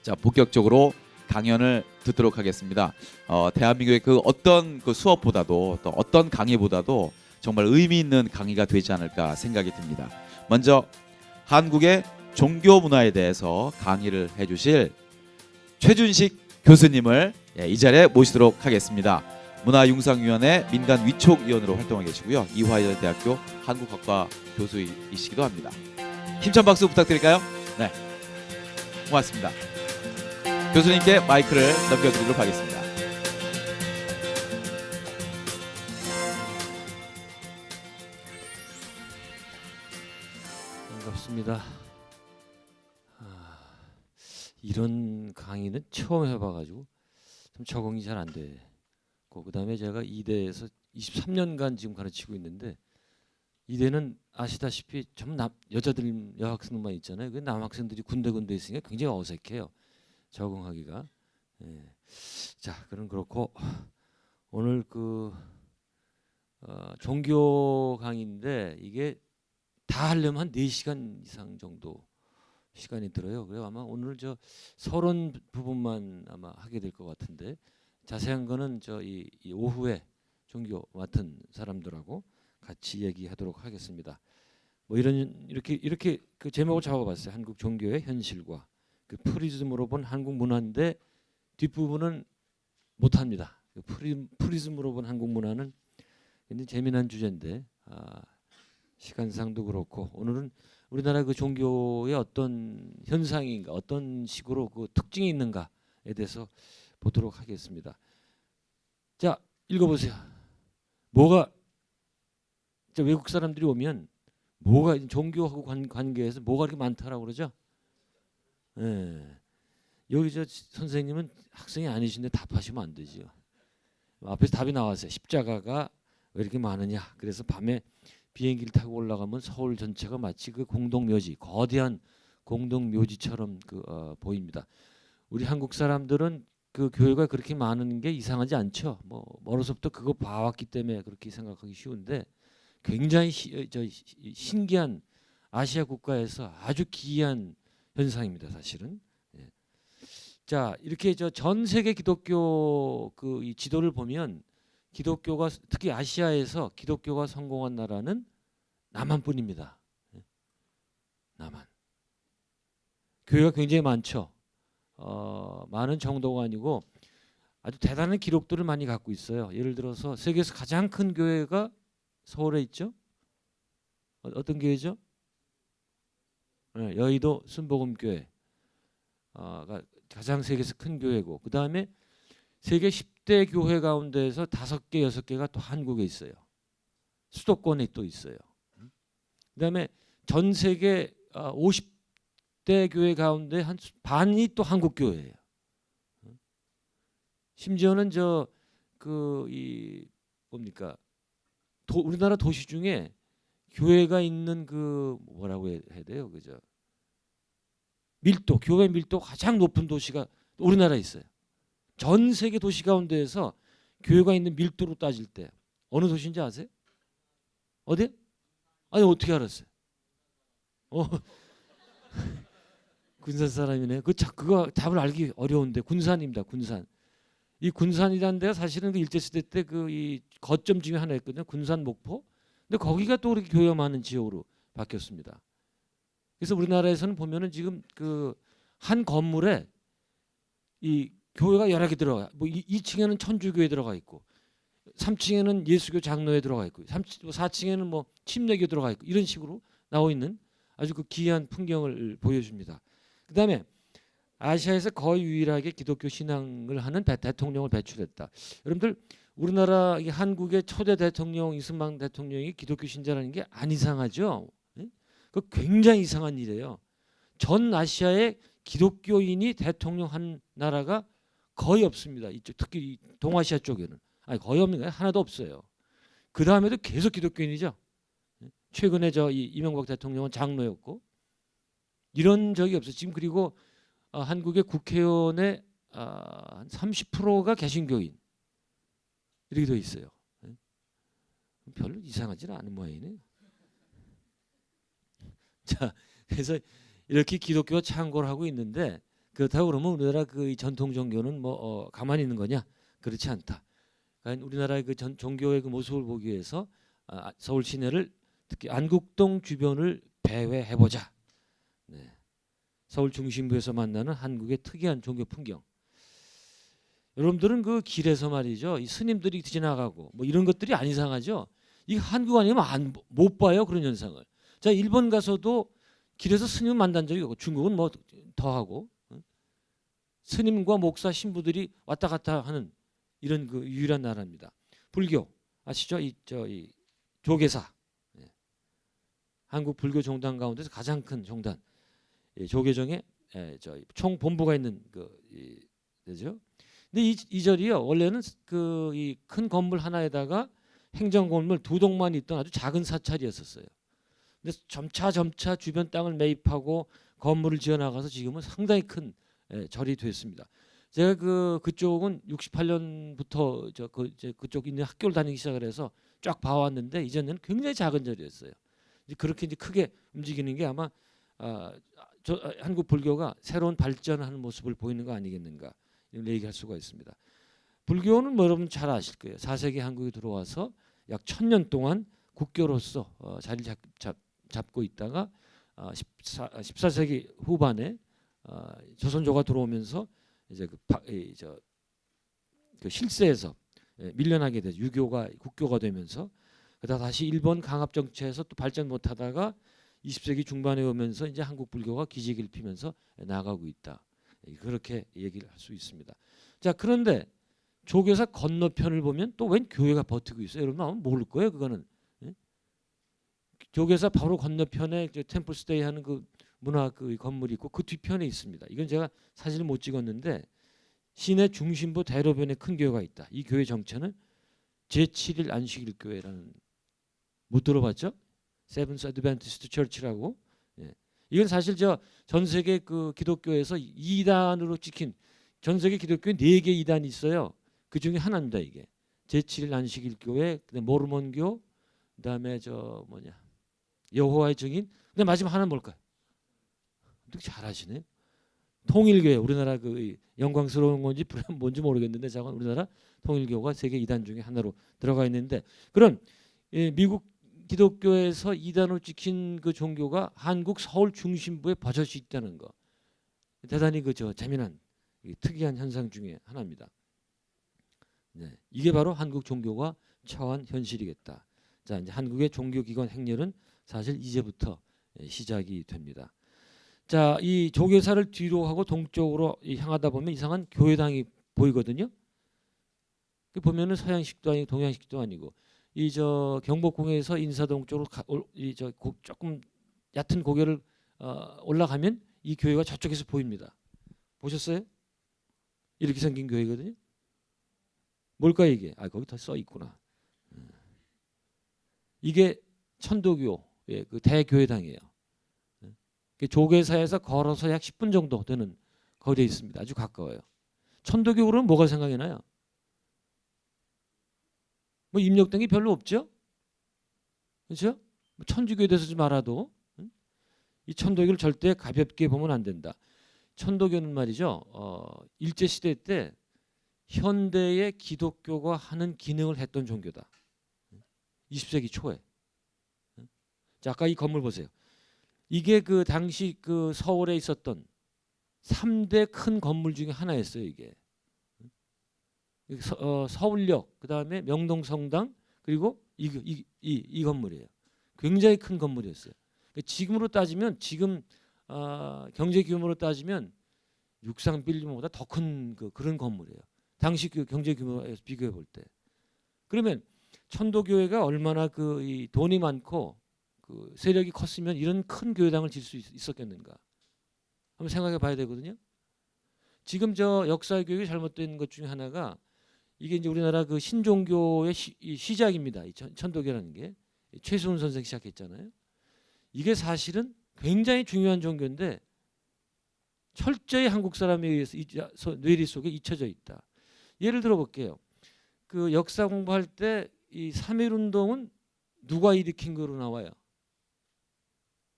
자, 본격적으로 강연을 듣도록 하겠습니다. 대한민국의 그 어떤 그 수업보다도 또 어떤 강의보다도 정말 의미 있는 강의가 되지 않을까 생각이 듭니다. 먼저 한국의 종교 문화에 대해서 강의를 해주실 최준식 교수님을 이 자리에 모시도록 하겠습니다. 문화융상위원회 민간 위촉위원으로 활동하고 계시고요. 이화여대학교 한국학과 교수이시기도 합니다. 힘찬 박수 부탁드릴까요? 네, 고맙습니다. 교수님께 마이크를 넘겨드리도록 하겠습니다. 반갑습니다. 이런 강의는 처음 해봐가지고 좀 적응이 잘 안 되고, 그다음에 제가 이대에서 23년간 지금 가르치고 있는데, 이대는 아시다시피 좀 여자들 여학생만 있잖아요. 그 남학생들이 군데 있으니까 굉장히 어색해요, 적응하기가. 예. 자, 그럼 그렇고 오늘 종교 강의인데 이게 다 하려면 한 4시간 이상 정도 시간이 들어요. 그래서 아마 오늘 저 서론 부분만 아마 하게 될 것 같은데, 자세한 거는 이 오후에 종교 맡은 사람들하고 같이 얘기하도록 하겠습니다. 뭐 이렇게 그 제목을 잡아봤어요. 한국 종교의 현실과 그 프리즘으로 본 한국 문화인데, 뒷부분은 못합니다. 그 프리즘으로 본 한국 문화는 굉장히 재미난 주제인데, 시간상도 그렇고 오늘은 우리나라 그 종교의 어떤 현상인가, 어떤 식으로 그 특징이 있는가에 대해서 보도록 하겠습니다. 자, 읽어보세요. 뭐가 외국 사람들이 오면 뭐가 종교하고 관계해서 뭐가 이렇게 많다라고 그러죠? 예. 여기 선생님은 학생이 아니신데 답하시면 안 되지요. 앞에서 답이 나왔어요. 십자가가 왜 이렇게 많으냐. 그래서 밤에 비행기를 타고 올라가면 서울 전체가 마치 그 공동묘지, 거대한 공동묘지처럼 보입니다. 우리 한국 사람들은 그 교회가 그렇게 많은 게 이상하지 않죠. 뭐 멀어서부터 그거 봐왔기 때문에 그렇게 생각하기 쉬운데, 굉장히 신기한, 아시아 국가에서 아주 기이한 현상입니다, 사실은. 예. 자, 이렇게 전 세계 기독교 이 지도를 보면, 기독교가 특히 아시아에서 기독교가 성공한 나라는 남한뿐입니다. 예. 남한. 교회가 굉장히 많죠. 많은 정도가 아니고 아주 대단한 기록들을 많이 갖고 있어요. 예를 들어서 세계에서 가장 큰 교회가 서울에 있죠. 어떤 교회죠? 네, 여의도 순복음교회가 가장 세계에서 큰 교회고, 그 다음에 세계 10대 교회 가운데에서 5개, 6개가 또 한국에 있어요. 수도권에 또 있어요. 그 다음에 전 세계 50대 교회 가운데 한 반이 또 한국 교회예요. 심지어는 뭡니까? 우리나라 도시 중에 교회가 있는 뭐라고 해야 돼요? 그죠? 교회 밀도 가장 높은 도시가 우리나라에 있어요. 전 세계 도시 가운데에서 교회가 있는 밀도로 따질 때 어느 도시인지 아세요? 어디? 아니, 어떻게 알았어요? 군산 사람이네. 그거 답을 알기 어려운데, 군산입니다. 군산. 이 군산이라는 데가 사실은 그 일제시대 때 이 거점 중에 하나였거든요. 군산 목포. 근데 거기가 또 그렇게 교회가 많은 지역으로 바뀌었습니다. 그래서 우리나라에서는 보면은 지금 한 건물에 이 교회가 여러 개 들어가. 뭐 2층에는 천주교회 들어가 있고, 3층에는 예수교 장로회 들어가 있고, 4층에는 뭐 침례교 들어가 있고, 이런 식으로 나와 있는 아주 기이한 풍경을 보여줍니다. 그다음에 아시아에서 거의 유일하게 기독교 신앙을 하는 대통령을 배출했다. 여러분들, 우리나라 한국의 초대 대통령 이승만 대통령이 기독교 신자라는 게 안 이상하죠? 그 굉장히 이상한 일이에요. 전 아시아에 기독교인이 대통령 한 나라가 거의 없습니다. 특히 동아시아 쪽에는 거의 없는 거예요. 하나도 없어요. 그 다음에도 계속 기독교인이죠. 최근에 이명박 대통령은 장로였고, 이런 적이 없어요. 지금 그리고 한국의 국회의원의 한 30%가 개신교인, 이렇게 돼 있어요. 별로 이상하지는 않은 모양이네요. 자, 그래서 이렇게 기독교가 창궐하고 있는데, 그렇다고 그러면 우리나라 그 전통 종교는 가만히 있는 거냐? 그렇지 않다. 그러니까 우리나라의 그 종교의 그 모습을 보기 위해서 서울 시내를 특히 안국동 주변을 배회해 보자. 네. 서울 중심부에서 만나는 한국의 특이한 종교 풍경. 여러분들은 그 길에서 말이죠, 이 스님들이 지나가고 뭐 이런 것들이 안 이상하죠. 이 한국 아니면 못 봐요 그런 현상을. 자, 일본 가서도 길에서 스님 만난 적이 없고, 중국은 뭐 더하고 스님과 목사 신부들이 왔다 갔다 하는 이런 그 유일한 나라입니다. 불교 아시죠? 이 조계사, 한국 불교 종단 가운데서 가장 큰 종단, 조계종의 총 본부가 있는 되죠. 근데 이 절이요, 원래는 그 이 큰 건물 하나에다가 행정 건물 2동만 있던 아주 작은 사찰이었었어요. 근데 점차 주변 땅을 매입하고 건물을 지어 나가서 지금은 상당히 큰 절이 됐습니다. 제가 그쪽은 68년부터 그쪽 있는 학교를 다니기 시작을 해서 쫙 봐왔는데, 이전에는 굉장히 작은 절이었어요. 이제 그렇게 이제 크게 움직이는 게 아마 한국 불교가 새로운 발전하는 모습을 보이는 거 아니겠는가, 이런 얘기할 수가 있습니다. 불교는 뭐 여러분 잘 아실 거예요. 4세기 한국에 들어와서 약 1000년 동안 국교로서 자리를 잡고 있다가 14세기 후반에 조선조가 들어오면서 이제 그 실세에서 밀려나게 되죠. 유교가 국교가 되면서, 그러다 다시 일본 강압 정치에서 또 발전 못하다가 20세기 중반에 오면서 이제 한국 불교가 기지개를 피면서 나가고 있다. 그렇게 얘기를 할 수 있습니다. 자, 그런데 조계사 건너편을 보면 또 웬 교회가 버티고 있어요. 여러분 아마 모를 거예요, 그거는. 조계사 바로 건너편에 템플스테이 하는 그 문화 그 건물이 있고, 그 뒤편에 있습니다. 이건 제가 사진을 못 찍었는데, 시내 중심부 대로변에 큰 교회가 있다. 이 교회 정체는 제7일 안식일 교회라는, 못 들어봤죠? 세븐스 어드벤티스트 처치라고. 이건 사실 전 세계 그 기독교에서 2단으로 찍힌, 전 세계 기독교에 4개 2단이 있어요. 그 중에 하나입니다, 이게. 제7일 안식일 교회, 그다음에 모르몬교, 그다음에 여호와의 증인, 근데 마지막 하나는 뭘까요? 되게 잘하시네. 통일교회, 우리나라 그 영광스러운 건지 뭔지 모르겠는데, 자건 우리나라 통일교가 세계 2단 중에 하나로 들어가 있는데, 그런 미국 기독교에서 2단으로 찍힌 그 종교가 한국 서울 중심부에 버젓이 있다는 거, 대단히 재미난 특이한 현상 중에 하나입니다. 네, 이게 바로 한국 종교가 처한 현실이겠다. 자, 이제 한국의 종교기관 행렬은 사실 이제부터 시작이 됩니다. 자, 이 조계사를 뒤로 하고 동쪽으로 향하다 보면 이상한 교회당이 보이거든요. 그 보면은 서양식도 아니고 동양식도 아니고, 경복궁에서 인사동 쪽으로 조금 얕은 고개를 올라가면 이 교회가 저쪽에서 보입니다. 보셨어요? 이렇게 생긴 교회거든요. 뭘까 이게? 거기 다 써 있구나. 이게 천도교의 그 대교회당이에요. 조계사에서 걸어서 약 10분 정도 되는 거리에 있습니다. 아주 가까워요. 천도교 그러면 뭐가 생각이 나요? 뭐 입력된 게 별로 없죠? 그렇죠? 천주교에 대해서 좀 알아도 이 천도교를 절대 가볍게 보면 안 된다. 천도교는 말이죠, 일제시대 때 현대의 기독교가 하는 기능을 했던 종교다. 20세기 초에. 자, 아까 이 건물 보세요. 이게 그 당시 그 서울에 있었던 3대 큰 건물 중에 하나였어요, 이게. 서울역, 그다음에 명동성당, 그리고 이 건물이에요. 굉장히 큰 건물이었어요. 지금으로 따지면, 지금 경제 규모로 따지면 육상 빌딩보다 더 큰 그런 건물이에요. 당시 그 경제 규모에서 비교해 볼 때. 그러면 천도교회가 얼마나 이 돈이 많고 그 세력이 컸으면 이런 큰 교회당을 질 수 있었겠는가? 한번 생각해 봐야 되거든요. 지금 역사 교육이 잘못된 것 중에 하나가, 이게 이제 우리나라 그 신종교의 시작입니다. 이 천도교라는 게 최수훈 선생이 시작했잖아요. 이게 사실은 굉장히 중요한 종교인데 철저히 한국 사람에 의해서 뇌리 속에 잊혀져 있다. 예를 들어 볼게요. 그 역사 공부할 때 이 3.1운동은 누가 일으킨 거로 나와요?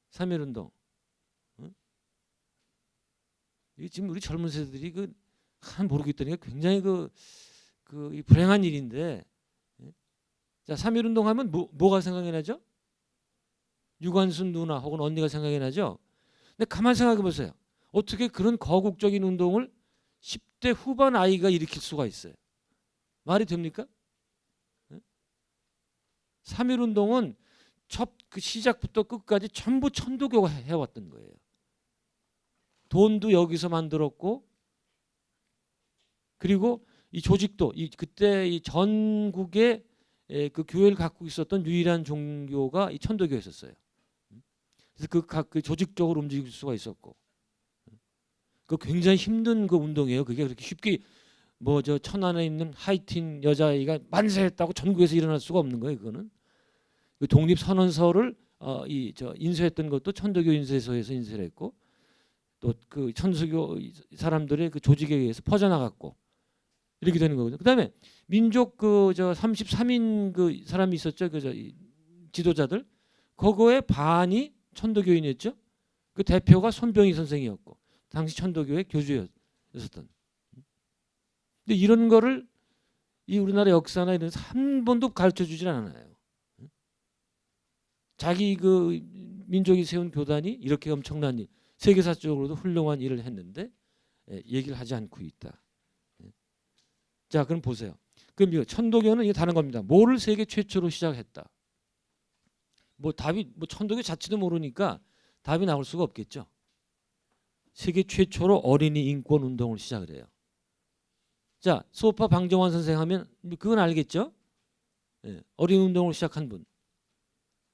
3.1운동. 이게 지금 우리 젊은 세대들이 모르겠다니까 굉장히 이 불행한 일인데. 예? 자, 3.1 운동하면 뭐가 생각이 나죠? 유관순 누나 혹은 언니가 생각이 나죠. 근데 가만 생각해 보세요. 어떻게 그런 거국적인 운동을 10대 후반 아이가 일으킬 수가 있어요? 말이 됩니까? 3.1 운동은 그 시작부터 끝까지 전부 천도교가 해왔던 거예요. 돈도 여기서 만들었고, 그리고 이 조직도 그때 이 전국에 그 교회를 갖고 있었던 유일한 종교가 이 천도교였었어요. 그래서 그 조직적으로 움직일 수가 있었고, 그 굉장히 힘든 그 운동이에요. 그게 그렇게 쉽게 뭐 저 천안에 있는 하이틴 여자아이가 만세했다고 전국에서 일어날 수가 없는 거예요. 그거는 그 독립선언서를 인쇄했던 것도 천도교 인쇄소에서 인쇄를 했고, 또 그 천수교 사람들의 그 조직에 의해서 퍼져나갔고, 이렇게 되는 거거든요. 그다음에 민족 33인 그 사람이 있었죠. 지도자들, 그거의 반이 천도교인이었죠. 그 대표가 손병희 선생이었고, 당시 천도교의 교주였었던. 근데 이런 거를 이 우리나라 역사나 이런 데서 한 번도 가르쳐 주질 않아요. 자기 그 민족이 세운 교단이 이렇게 엄청난 일, 세계사적으로도 훌륭한 일을 했는데 얘기를 하지 않고 있다. 자, 그럼 보세요. 그럼 이거 천도교는 이게 다른 겁니다. 뭐를 세계 최초로 시작했다. 답이 천도교 자체도 모르니까 답이 나올 수가 없겠죠. 세계 최초로 어린이 인권 운동을 시작을 해요. 자, 수호파 방정환 선생 하면 그건 알겠죠? 어린이 운동을 시작한 분.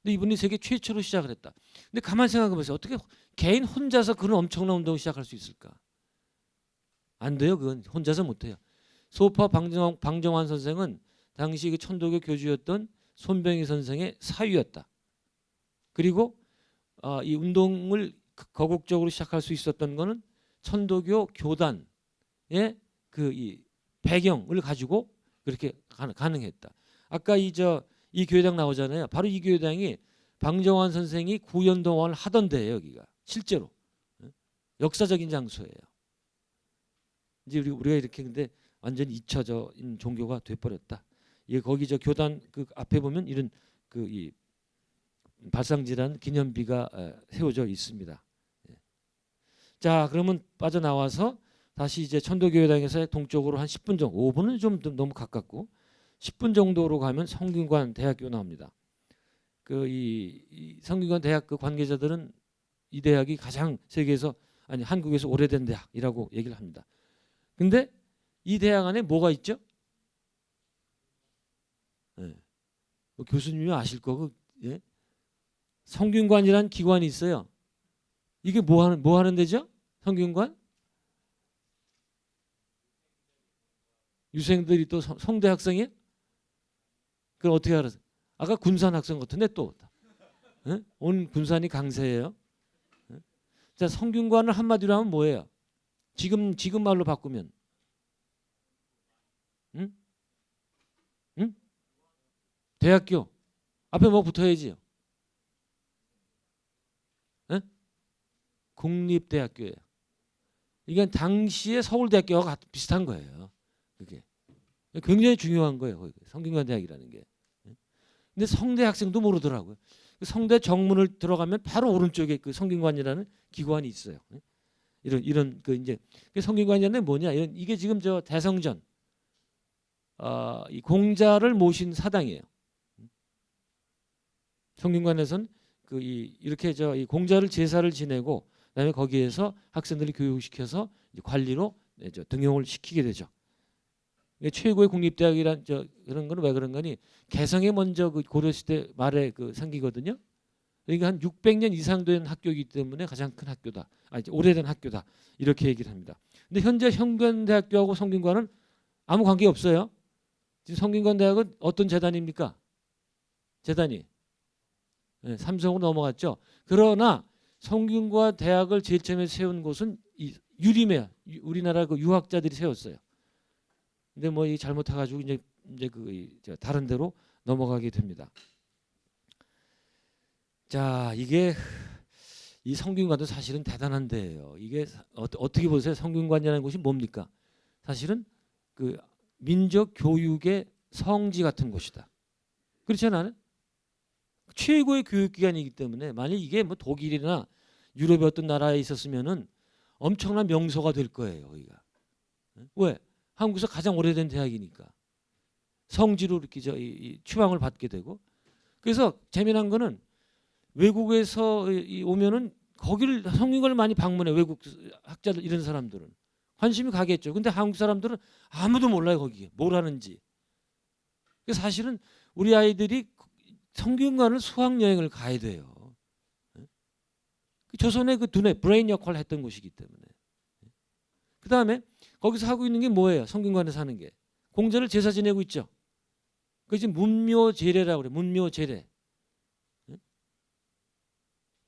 근데 이분이 세계 최초로 시작을 했다. 근데 가만 생각해 보세요. 어떻게 개인 혼자서 그런 엄청난 운동을 시작할 수 있을까? 안 돼요. 그건 혼자서 못 해요. 수호파 방정환 선생은 당시 그 천도교 교주였던 손병희 선생의 사위였다. 그리고 이 운동을 거국적으로 시작할 수 있었던 거는 천도교 교단의 이 배경을 가지고 그렇게 가능했다. 아까 이 교회당 나오잖아요. 바로 이 교회당이 방정환 선생이 구연동원을 하던 데예요. 여기가 실제로 역사적인 장소예요. 이제 우리가 이렇게 근데 완전히 잊혀진 종교가 돼버렸다. 이게 거기 교단 그 앞에 보면 이런 이 발상지란 기념비가 세워져 있습니다. 자, 그러면 빠져나와서 다시 이제 천도교회당에서 동쪽으로 한 10분 정도, 5분은 좀 너무 가깝고 10분 정도로 가면 성균관 대학교 나옵니다. 이 성균관 대학 그 관계자들은 이 대학이 가장 한국에서 오래된 대학이라고 얘기를 합니다. 근데 이 대학 안에 뭐가 있죠? 교수님이 아실 거고, 성균관이라는 기관이 있어요. 이게 뭐 하는 데죠? 성균관? 유생들이 또 성대 학생이에요? 그럼 어떻게 알았어요? 아까 군산 학생 같은데 또 온 군산이 강세예요. 자, 성균관을 한마디로 하면 뭐예요? 지금 말로 바꾸면 대학교 앞에 뭐 붙어야지요? 국립대학교예요. 이게 당시에 서울대학교와 비슷한 거예요. 그게 굉장히 중요한 거예요. 성균관 대학이라는 게. 근데 성대 학생도 모르더라고요. 성대 정문을 들어가면 바로 오른쪽에 그 성균관이라는 기관이 있어요. 이런 이제 성균관이라는 게 뭐냐? 이게 지금 대성전 이 공자를 모신 사당이에요. 성균관에서는 이렇게 이 공자를 제사를 지내고 그다음에 거기에서 학생들을 교육시켜서 관리로 등용을 시키게 되죠. 최고의 국립대학이란 그런 건 왜 그런 거니? 개성에 먼저 고려시대 말에 생기거든요. 그러니까 한 600년 이상 된 학교이기 때문에 가장 큰 학교다. 오래된 학교다. 이렇게 얘기를 합니다. 근데 현재 현관대학교하고 성균관은 아무 관계 없어요. 지금 성균관대학은 어떤 재단입니까? 재단이 삼성으로 넘어갔죠. 그러나 성균관 대학을 제일 처음에 세운 곳은 유림이야. 우리나라 유학자들이 세웠어요. 근데 이 잘못해가지고 이제 다른 데로 넘어가게 됩니다. 자, 이게 이 성균관도 사실은 대단한 데예요. 이게 어떻게 보세요? 성균관이라는 곳이 뭡니까? 사실은 그 민족 교육의 성지 같은 곳이다. 그렇지 않아요? 최고의 교육기관이기 때문에 만약 이게 뭐 독일이나 유럽의 어떤 나라에 있었으면은 엄청난 명소가 될 거예요. 여기가. 왜? 한국에서 가장 오래된 대학이니까 성지로 이렇게 이 추앙을 받게 되고. 그래서 재미난 거는 외국에서 오면은 거기를 성균관을 많이 방문해. 외국 학자들 이런 사람들은 관심이 가겠죠. 근데 한국 사람들은 아무도 몰라요. 거기에 뭘 하는지. 그래서 사실은 우리 아이들이 성균관을 수학 여행을 가야 돼요. 조선의 그 두뇌 브레인 역할을 했던 곳이기 때문에. 그 다음에 거기서 하고 있는 게 뭐예요? 성균관에서 하는 게 공자를 제사 지내고 있죠. 그 지금 문묘제례라고 그래. 문묘제례.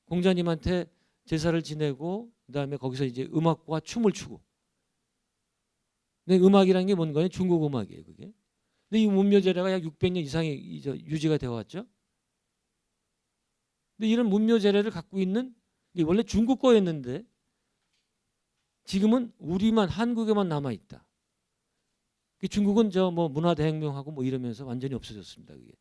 공자님한테 제사를 지내고 그다음에 거기서 이제 음악과 춤을 추고. 근데 음악이라는 게 뭔가요? 중국 음악이에요, 그게. 근데 이 문묘제례가 약 600년 이상이 유지가 되어 왔죠. 근데 이런 문묘제례를 갖고 있는 게 원래 중국 거였는데 지금은 우리만 한국에만 남아 있다. 중국은 저 뭐 문화대혁명하고 뭐 이러면서 완전히 없어졌습니다. 그게.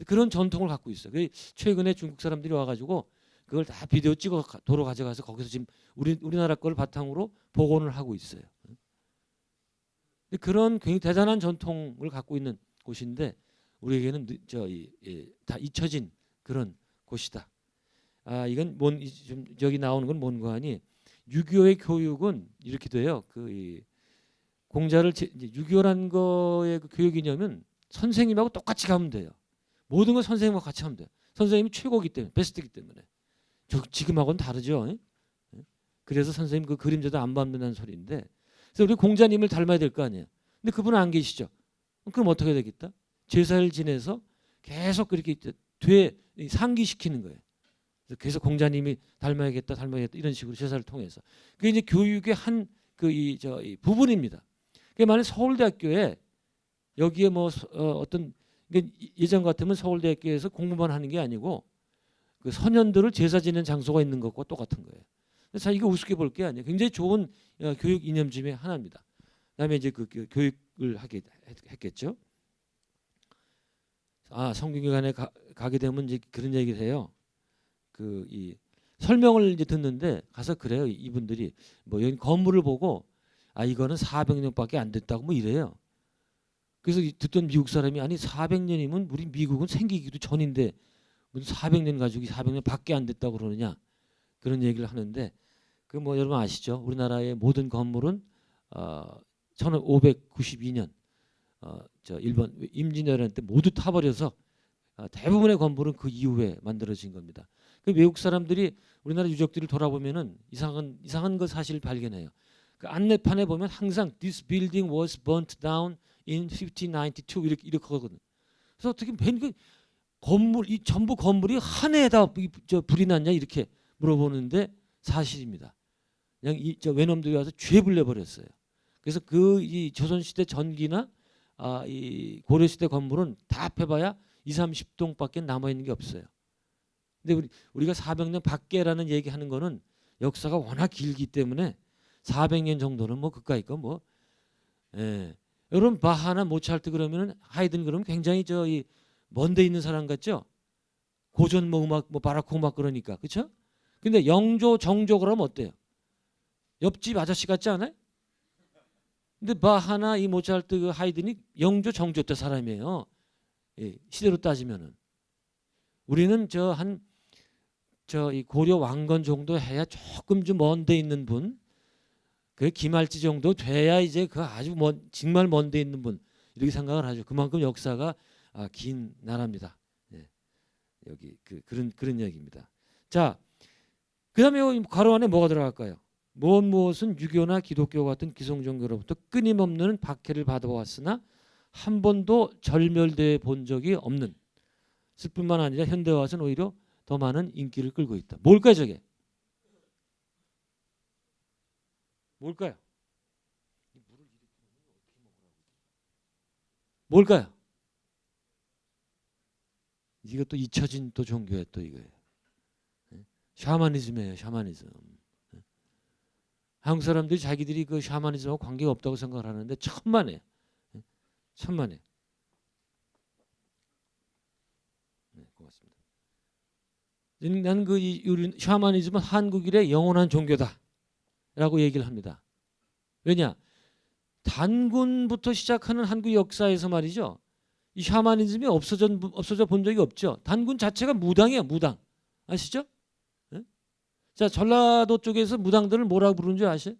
그런 전통을 갖고 있어요. 최근에 중국 사람들이 와가지고 그걸 다 비디오 찍어 도로 가져가서 거기서 지금 우리나라 거를 바탕으로 복원을 하고 있어요. 그런 굉장히 대단한 전통을 갖고 있는 곳인데 우리에게는 다 잊혀진 그런 곳이다. 이건 좀 여기 나오는 건 뭔가 하니 유교의 교육은 이렇게 돼요. 공자를 6.25란 거의 그 교육이냐면 선생님하고 똑같이 가면 돼요. 모든 걸 선생님하고 같이 하면 돼요. 선생님이 최고기 때문에 베스트이기 때문에. 지금하고는 다르죠. 그래서 선생님 그 그림자도 안 밟는다는 소리인데 그래서 우리 공자님을 닮아야 될 거 아니에요. 근데 그분은 안 계시죠. 그럼 어떻게 되겠다? 제사를 지내서 계속 그렇게 상기시키는 거예요. 그래서 공자님이 닮아야겠다 이런 식으로 제사를 통해서. 그게 이제 교육의 한 이 부분입니다. 만약 서울대학교에 여기에 뭐 어떤 예전 같으면 서울대학교에서 공부만 하는 게 아니고 그 선현들을 제사 지내는 장소가 있는 것과 똑같은 거예요. 그래서 이거 우습게 볼 게 아니에요. 굉장히 좋은 교육 이념 중에 하나입니다. 그다음에 이제 그 교육을 했겠죠. 성균관에 가게 되면 이제 그런 얘기를 해요. 이 설명을 이제 듣는데 가서 그래요. 이분들이 뭐 여기 건물을 보고 이거는 400년밖에 안 됐다고 뭐 이래요. 그래서 듣던 미국 사람이 아니 400년이면 우리 미국은 생기기도 전인데 무슨 400년 가지고 400년 밖에 안 됐다고 그러느냐 그런 얘기를 하는데 그 뭐 여러분 아시죠? 우리나라의 모든 건물은 1592년 일본 임진왜란 때 모두 타버려서 대부분의 건물은 그 이후에 만들어진 겁니다. 그 외국 사람들이 우리나라 유적지를 돌아보면은 이상한 거 사실을 발견해요. 그 안내판에 보면 항상 this building was burnt down in 1592 이렇게 하거든. 그래서 어떻게 그 건물 이 전부 건물이 한 해에다 불이 났냐 이렇게 물어보는데 사실입니다. 그냥 저 외놈들이 와서 죄를 내버렸어요. 그래서 이 조선시대 전기나 이 고려시대 건물은 다 합해봐야 20-30동밖에 남아 있는 게 없어요. 근데 우리가 400년 밖에라는 얘기하는 거는 역사가 워낙 길기 때문에 400년 정도는 뭐 그까이 거 뭐. 여러분 바하나 모차르트 그러면은 하이든 그러면 굉장히 이 먼데 있는 사람 같죠? 고전 뭐 음악 뭐 바라크 음악 그러니까 그렇죠? 근데 영조 정조 그러면 어때요? 옆집 아저씨 같지 않아요? 근데 바하나 이 모차르트 그 하이든이 영조 정조 때 사람이에요. 시대로 따지면은 우리는 이 고려 왕건 정도 해야 조금 좀 먼데 있는 분, 그 김할지 정도 돼야 이제 그 아주 정말 먼데 있는 분 이렇게 생각을 하죠. 그만큼 역사가 긴 나라입니다. 여기 그런 얘기입니다. 자, 그다음에 괄호 안에 뭐가 들어갈까요? 무엇은 유교나 기독교 같은 기성종교로부터 끊임없는 박해를 받아왔으나 한 번도 절멸돼 본 적이 없는. 뿐만 아니라 현대 와서는 오히려 더 많은 인기를 끌고 있다. 뭘까요, 저게? 뭘까요? 뭘까요? 이것도 잊혀진 또 종교의 또 이거예요. 샤머니즘이에요. 샤머니즘. 한국 사람들이 자기들이 그 샤머니즘하고 관계가 없다고 생각을 하는데 천만에. 천만에. 네, 고맙습니다. 나는 그 샤머니즘은 한국인의 영원한 종교다라고 얘기를 합니다. 왜냐? 단군부터 시작하는 한국 역사에서 말이죠. 이 샤머니즘이 없어져 본 적이 없죠. 단군 자체가 무당이에요. 무당. 아시죠? 네? 자, 전라도 쪽에서 무당들을 뭐라고 부르는 줄 아세요?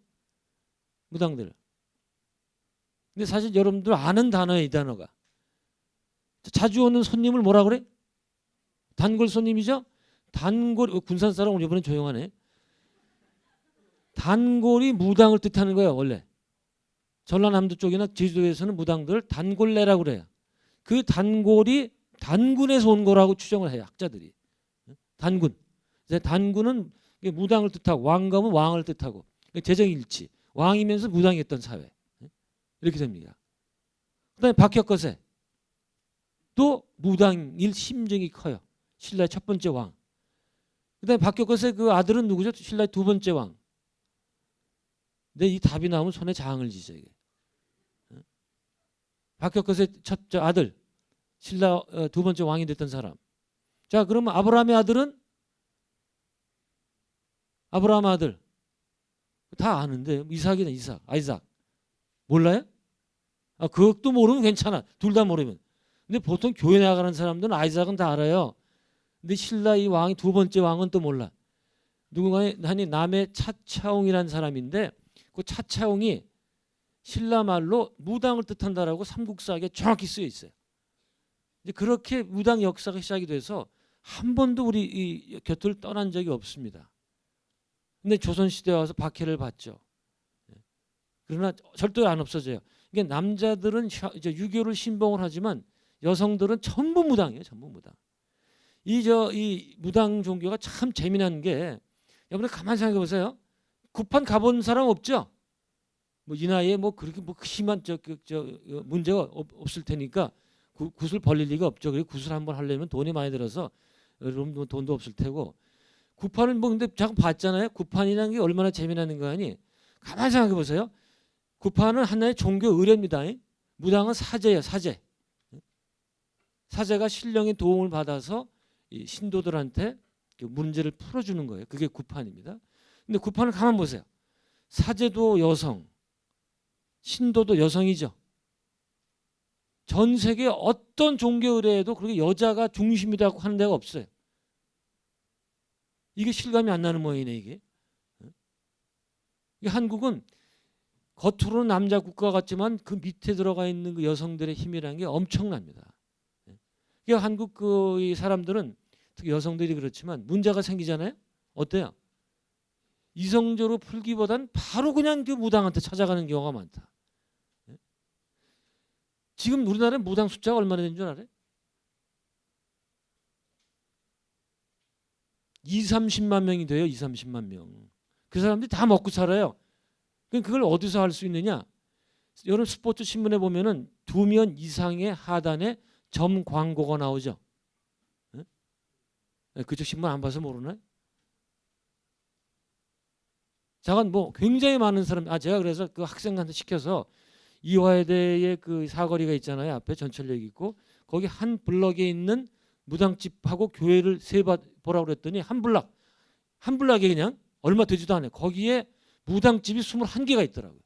무당들. 근데 사실 여러분들 아는 단어예요. 이 단어가. 자주 오는 손님을 뭐라 그래? 단골 손님이죠. 단골, 군산 사람 이번엔 조용하네. 단골이 무당을 뜻하는 거예요. 원래 전라남도 쪽이나 제주도에서는 무당들 단골내라고 그래요. 그 단골이 단군에서 온 거라고 추정을 해요. 학자들이. 단군. 단군은 무당을 뜻하고 왕검은 왕을 뜻하고 재정일치. 왕이면서 무당이었던 사회. 이렇게 됩니다. 그다음에 박혁거세. 또 무당일 심정이 커요. 신라의 첫 번째 왕. 그다음에 박혁거세 그 아들은 누구죠? 신라의 두 번째 왕. 근데 이 답이 나오면 손에 장을 지죠. 이게. 박혁거세 첫 아들. 신라 두 번째 왕이 됐던 사람. 자, 그러면 아브라함의 아들은? 아브라함 아들. 다 아는데 이삭이네. 이삭. 아이삭. 몰라요? 아, 그것도 모르면 괜찮아. 둘 다 모르면. 근데 보통 교회 나가는 사람들은 아이삭은 다 알아요. 근데 신라 이 왕이 두 번째 왕은 또 몰라. 누군가 한이 남의 차차옹이라는 사람인데 그 차차옹이 신라 말로 무당을 뜻한다라고 삼국사에 정확히 쓰여 있어요. 이제 그렇게 무당 역사가 시작이 돼서 한 번도 우리 이 곁을 떠난 적이 없습니다. 근데 조선 시대에 와서 박해를 받죠. 그러나 절대 안 없어져요. 이게 남자들은 이제 유교를 신봉을 하지만 여성들은 전부 무당이에요. 전부 무당. 이 무당 종교가 참 재미난 게 여러분 가만히 생각해 보세요. 구판 가본 사람 없죠? 뭐 이 나이에 뭐 그렇게 뭐 심한 문제가 없을 테니까 굿을 벌릴 리가 없죠. 그리고 굿을 한번 하려면 돈이 많이 들어서 여러분 뭐 돈도 없을 테고 구판을 뭐 근데 잠깐 봤잖아요. 구판이라는 게 얼마나 재미나는 거 아니? 가만히 생각해 보세요. 구판은 하나의 종교 의례입니다. 무당은 사제예요. 사제. 사제가 신령의 도움을 받아서 이 신도들한테 문제를 풀어주는 거예요. 그게 구판입니다. 근데 구판을 가만 보세요. 사제도 여성, 신도도 여성이죠. 전 세계 어떤 종교 의례에도 그렇게 여자가 중심이라고 하는 데가 없어요. 이게 실감이 안 나는 모양이네 이게. 한국은 겉으로는 남자 국가 같지만 그 밑에 들어가 있는 그 여성들의 힘이라는 게 엄청납니다. 그러니까 한국 그 사람들은 특히 여성들이 그렇지만 문제가 생기잖아요. 어때요? 이성적으로 풀기보단 바로 그냥 그 무당한테 찾아가는 경우가 많다. 지금 우리나라에 무당 숫자가 얼마나 되는 줄 알아요? 20-30만 명이 돼요. 20-30만 명. 그 사람들이 다 먹고 살아요. 그걸 어디서 할 수 있느냐? 여러분 스포츠 신문에 보면은 2면 이상의 하단에 점 광고가 나오죠. 그쪽 신문 안 봐서 모르나요? 잠깐 뭐 굉장히 많은 사람 제가 그래서 그 학생한테 시켜서 이화여대의 그 사거리가 있잖아요. 앞에 전철역 있고 거기 한 블럭에 있는 무당집하고 교회를 보라고 그랬더니 한 블락에 그냥 얼마 되지도 않아요. 거기에 무당집이 21개가 있더라고요.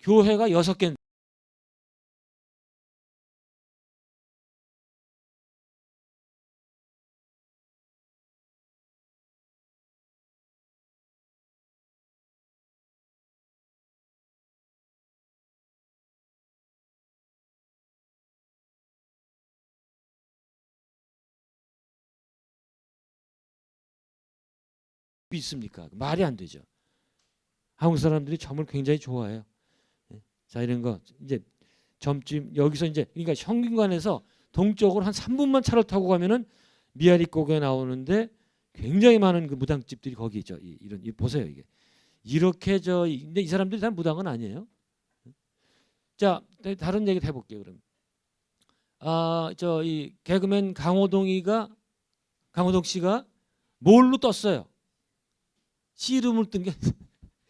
교회가 6개. 있습니까? 말이 안 되죠. 한국 사람들이 점을 굉장히 좋아해요. 자, 이런 거 이제 점집 여기서 이제 그러니까 현균관에서 동쪽으로 한 3분만 차를 타고 가면은 미아리고개 나오는데 굉장히 많은 그 무당집들이 거기 있죠. 이런 보세요 이게 이렇게 근데 이 사람들이 다 무당은 아니에요. 자, 다른 얘기 해볼게요. 그럼 이 개그맨 강호동 씨가 뭘로 떴어요? 씨름을 뜬 게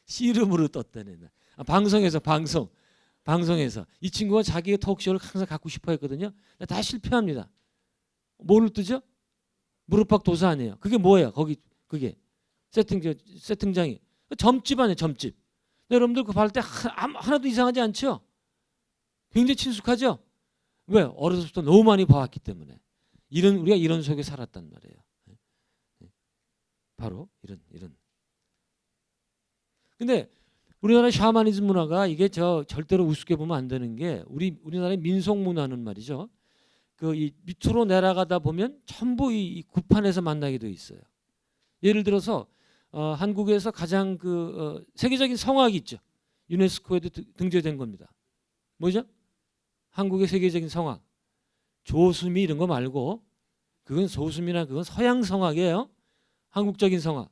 씨름으로 떴다네. 방송에서 이 친구가 자기의 톡쇼를 항상 갖고 싶어 했거든요. 다 실패합니다. 뭘로 뜨죠? 무릎팍 도사 아니에요. 그게 뭐예요? 거기 그게 세팅장이 점집 아니에요. 점집. 여러분들 그거 볼때 하나도 이상하지 않죠? 굉장히 친숙하죠? 왜? 어렸을 때 너무 많이 봐왔기 때문에. 우리가 이런 속에 살았단 말이에요. 바로 이런. 근데 우리나라 샤머니즘 문화가 이게 절대로 우습게 보면 안 되는 게 우리나라의 민속 문화는 말이죠. 이 밑으로 내려가다 보면 전부 이 구판에서 만나게 돼 있어요. 예를 들어서 한국에서 가장 세계적인 성악이 있죠. 유네스코에도 등재된 겁니다. 뭐죠? 한국의 세계적인 성악. 조수미 이런 거 말고 그건 소수미나 그건 서양 성악이에요. 한국적인 성악.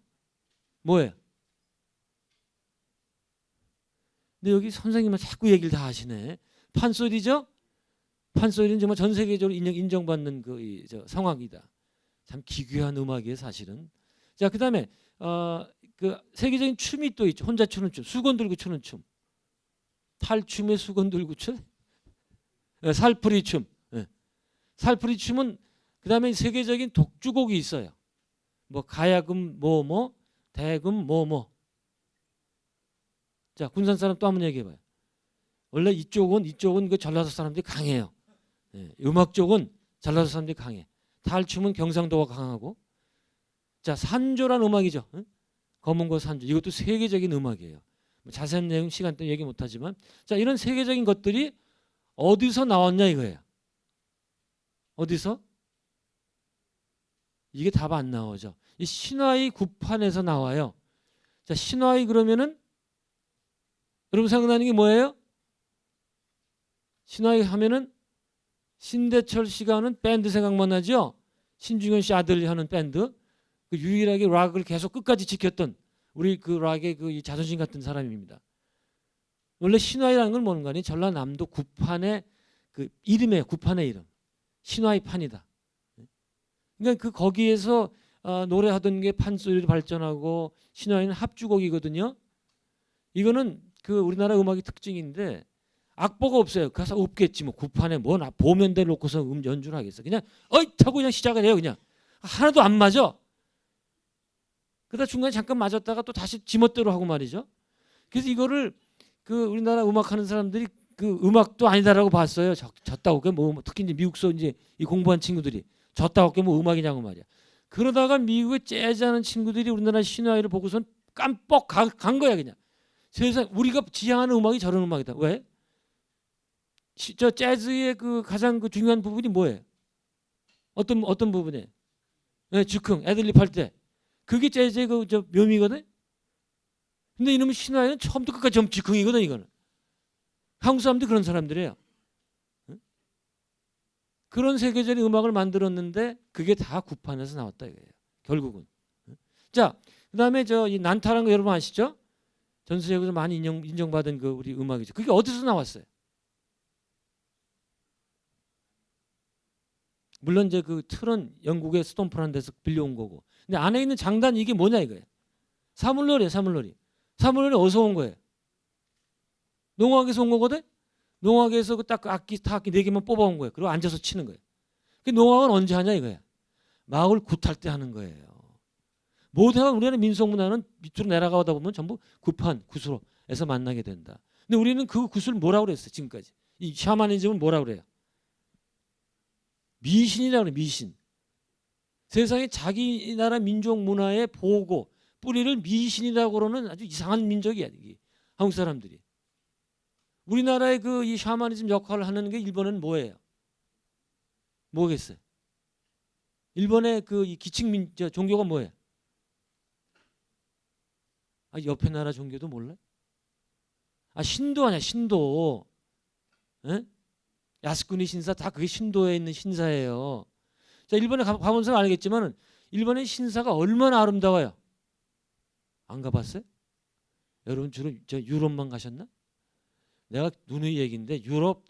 뭐예요? 근데 여기 선생님은 자꾸 얘기를 다 하시네. 판소리죠? 판소리는 정말 전 세계적으로 인정받는 성악이다. 참 기괴한 음악이에요, 사실은. 자, 그다음에 세계적인 춤이 또 있죠. 혼자 추는 춤, 수건 들고 추는 춤. 탈춤에 수건 들고 춤, 살풀이 춤. 살풀이 춤은 그다음에 세계적인 독주곡이 있어요. 뭐 가야금 대금 자, 군산 사람 또 한번 얘기해봐요. 원래 이쪽은 그 전라도 사람들이 강해요. 음악 쪽은 전라도 사람들이 강해. 탈춤은 경상도가 강하고. 자, 산조란 음악이죠. 검은고 산조. 이것도 세계적인 음악이에요. 자세한 내용 시간 때문에 얘기 못하지만, 자, 이런 세계적인 것들이 어디서 나왔냐 이거예요. 어디서? 이게 답 안 나오죠. 이 신화의 구판에서 나와요. 자, 신화의 그러면은 여러분 생각나는 게 뭐예요? 신화의 하면은 신대철 씨가 하는 밴드 생각만 나죠? 신중현 씨 아들이 하는 밴드. 유일하게 락을 계속 끝까지 지켰던 우리 락의 이 자존심 같은 사람입니다. 원래 신화이라는 건 뭔가 하니 전라남도 구판의 이름이에요. 구판의 이름. 신화의 판이다. 그러니까 거기에서 노래하던 게 판소리로 발전하고 신화에는 합주곡이거든요. 이거는 우리나라 음악의 특징인데 악보가 없어요. 가사 없겠지 뭐 구판에 보면대 놓고서 연주를 하겠어. 그냥 하고 그냥 시작을 해요. 그냥 하나도 안 맞아. 그러다 중간에 잠깐 맞았다가 또 다시 지멋대로 하고 말이죠. 그래서 이거를 우리나라 음악하는 사람들이 음악도 아니다라고 봤어요. 졌다고 특히 이제 미국서 이제 이 공부한 친구들이 졌다고 뭐 음악이냐고 말이야. 그러다가 미국에 재즈하는 친구들이 우리나라 신화를 보고선 깜뻑 간 거야 그냥. 세상 우리가 지향하는 음악이 저런 음악이다. 왜? 재즈의 가장 중요한 부분이 뭐예요? 어떤 부분에? 즉흥, 애들립 할 때. 그게 재즈의 묘미거든. 근데 이놈의 신화에는 처음부터 끝까지 전부 즉흥이거든 이거는. 한국 사람들이 그런 사람들이에요. 그런 세계적인 음악을 만들었는데 그게 다 구판에서 나왔다 이거예요. 결국은. 자, 그다음에 이 난타라는 거 여러분 아시죠? 전 세계에서 많이 인정받은 우리 음악이죠. 그게 어디서 나왔어요? 물론 이제 틀은 영국의 스톰프라는 데서 빌려온 거고. 근데 안에 있는 장단 이게 뭐냐 이거예요. 사물놀이에요, 사물놀이. 사물놀이 어디서 온 거예요? 농악에서 온 거거든. 농악에서 딱 악기 4개만 뽑아온 거예요. 그리고 앉아서 치는 거예요. 그 농악은 언제 하냐 이거야. 마을 굿할 때 하는 거예요. 모든 우리나라 민속 문화는 밑으로 내려가다 보면 전부 구수로에서 만나게 된다. 근데 우리는 그 구슬 뭐라고 그랬어요 지금까지? 이 샤머니즘은 뭐라고 그래요? 미신이라고 그래요. 미신. 세상에 자기 나라 민족 문화의 보고 뿌리를 미신이라고 그러는 아주 이상한 민족이야. 한국 사람들이. 우리나라의 이 샤머니즘 역할을 하는 게 일본은 뭐예요? 뭐겠어요? 일본의 이 기층 종교가 뭐예요? 옆에 나라 종교도 몰라? 신도 아니야, 신도. 에? 야스쿠니 신사 다 그게 신도에 있는 신사예요. 자, 일본에 가본 사람 알겠지만 일본의 신사가 얼마나 아름다워요. 안 가봤어요? 여러분 주로 유럽만 가셨나? 내가 누누이 얘기인데 유럽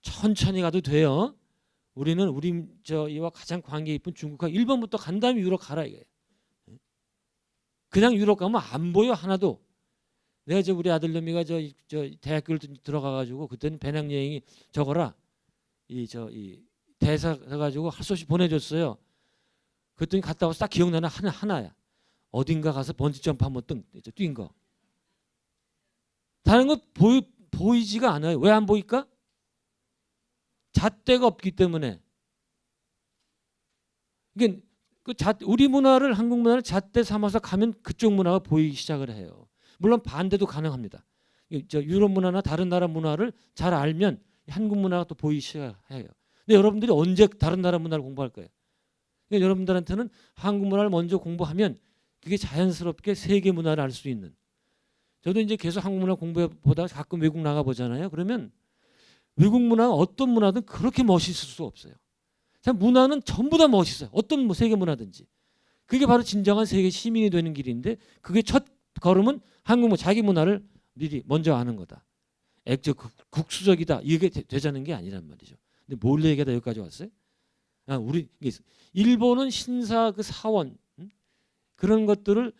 천천히 가도 돼요. 우리는 이와 가장 관계 깊은 중국하고 일본부터 간 다음에 유럽 가라 이거예요. 그냥 유럽 가면 안 보여 하나도. 내가 저 우리 아들놈이가 저 대학교를 들어가가지고 그때는 배낭여행이 저거라 이 대사 가지고 할 수 없이 보내줬어요. 그랬더니 갔다 와서 딱 기억나는 하나야. 어딘가 가서 번지 점프 한번 뛴 거. 다른 거 보이지가 않아요. 왜 안 보일까? 잣대가 없기 때문에. 이게 우리 문화를 한국 문화를 잣대 삼아서 가면 그쪽 문화가 보이기 시작을 해요. 물론 반대도 가능합니다. 저 유럽 문화나 다른 나라 문화를 잘 알면 한국 문화가 또 보이기 시작해요. 근데 여러분들이 언제 다른 나라 문화를 공부할 거예요? 그러니까 여러분들한테는 한국 문화를 먼저 공부하면 그게 자연스럽게 세계 문화를 알 수 있는. 저도 이제 계속 한국 문화 공부해보다가 가끔 외국 나가보잖아요. 그러면 외국 문화가 어떤 문화든 그렇게 멋있을 수 없어요. 참 문화는 전부 다 멋있어요. 어떤 세계 문화든지. 그게 바로 진정한 세계 시민이 되는 길인데 그게 첫 걸음은 한국 자기 문화를 미리 먼저 아는 거다. 액적 국수적이다. 이게 되자는 게 아니란 말이죠. 근데 뭘 얘기하다 여기까지 왔어요? 우리 일본은 신사 그 사원 그런 것들을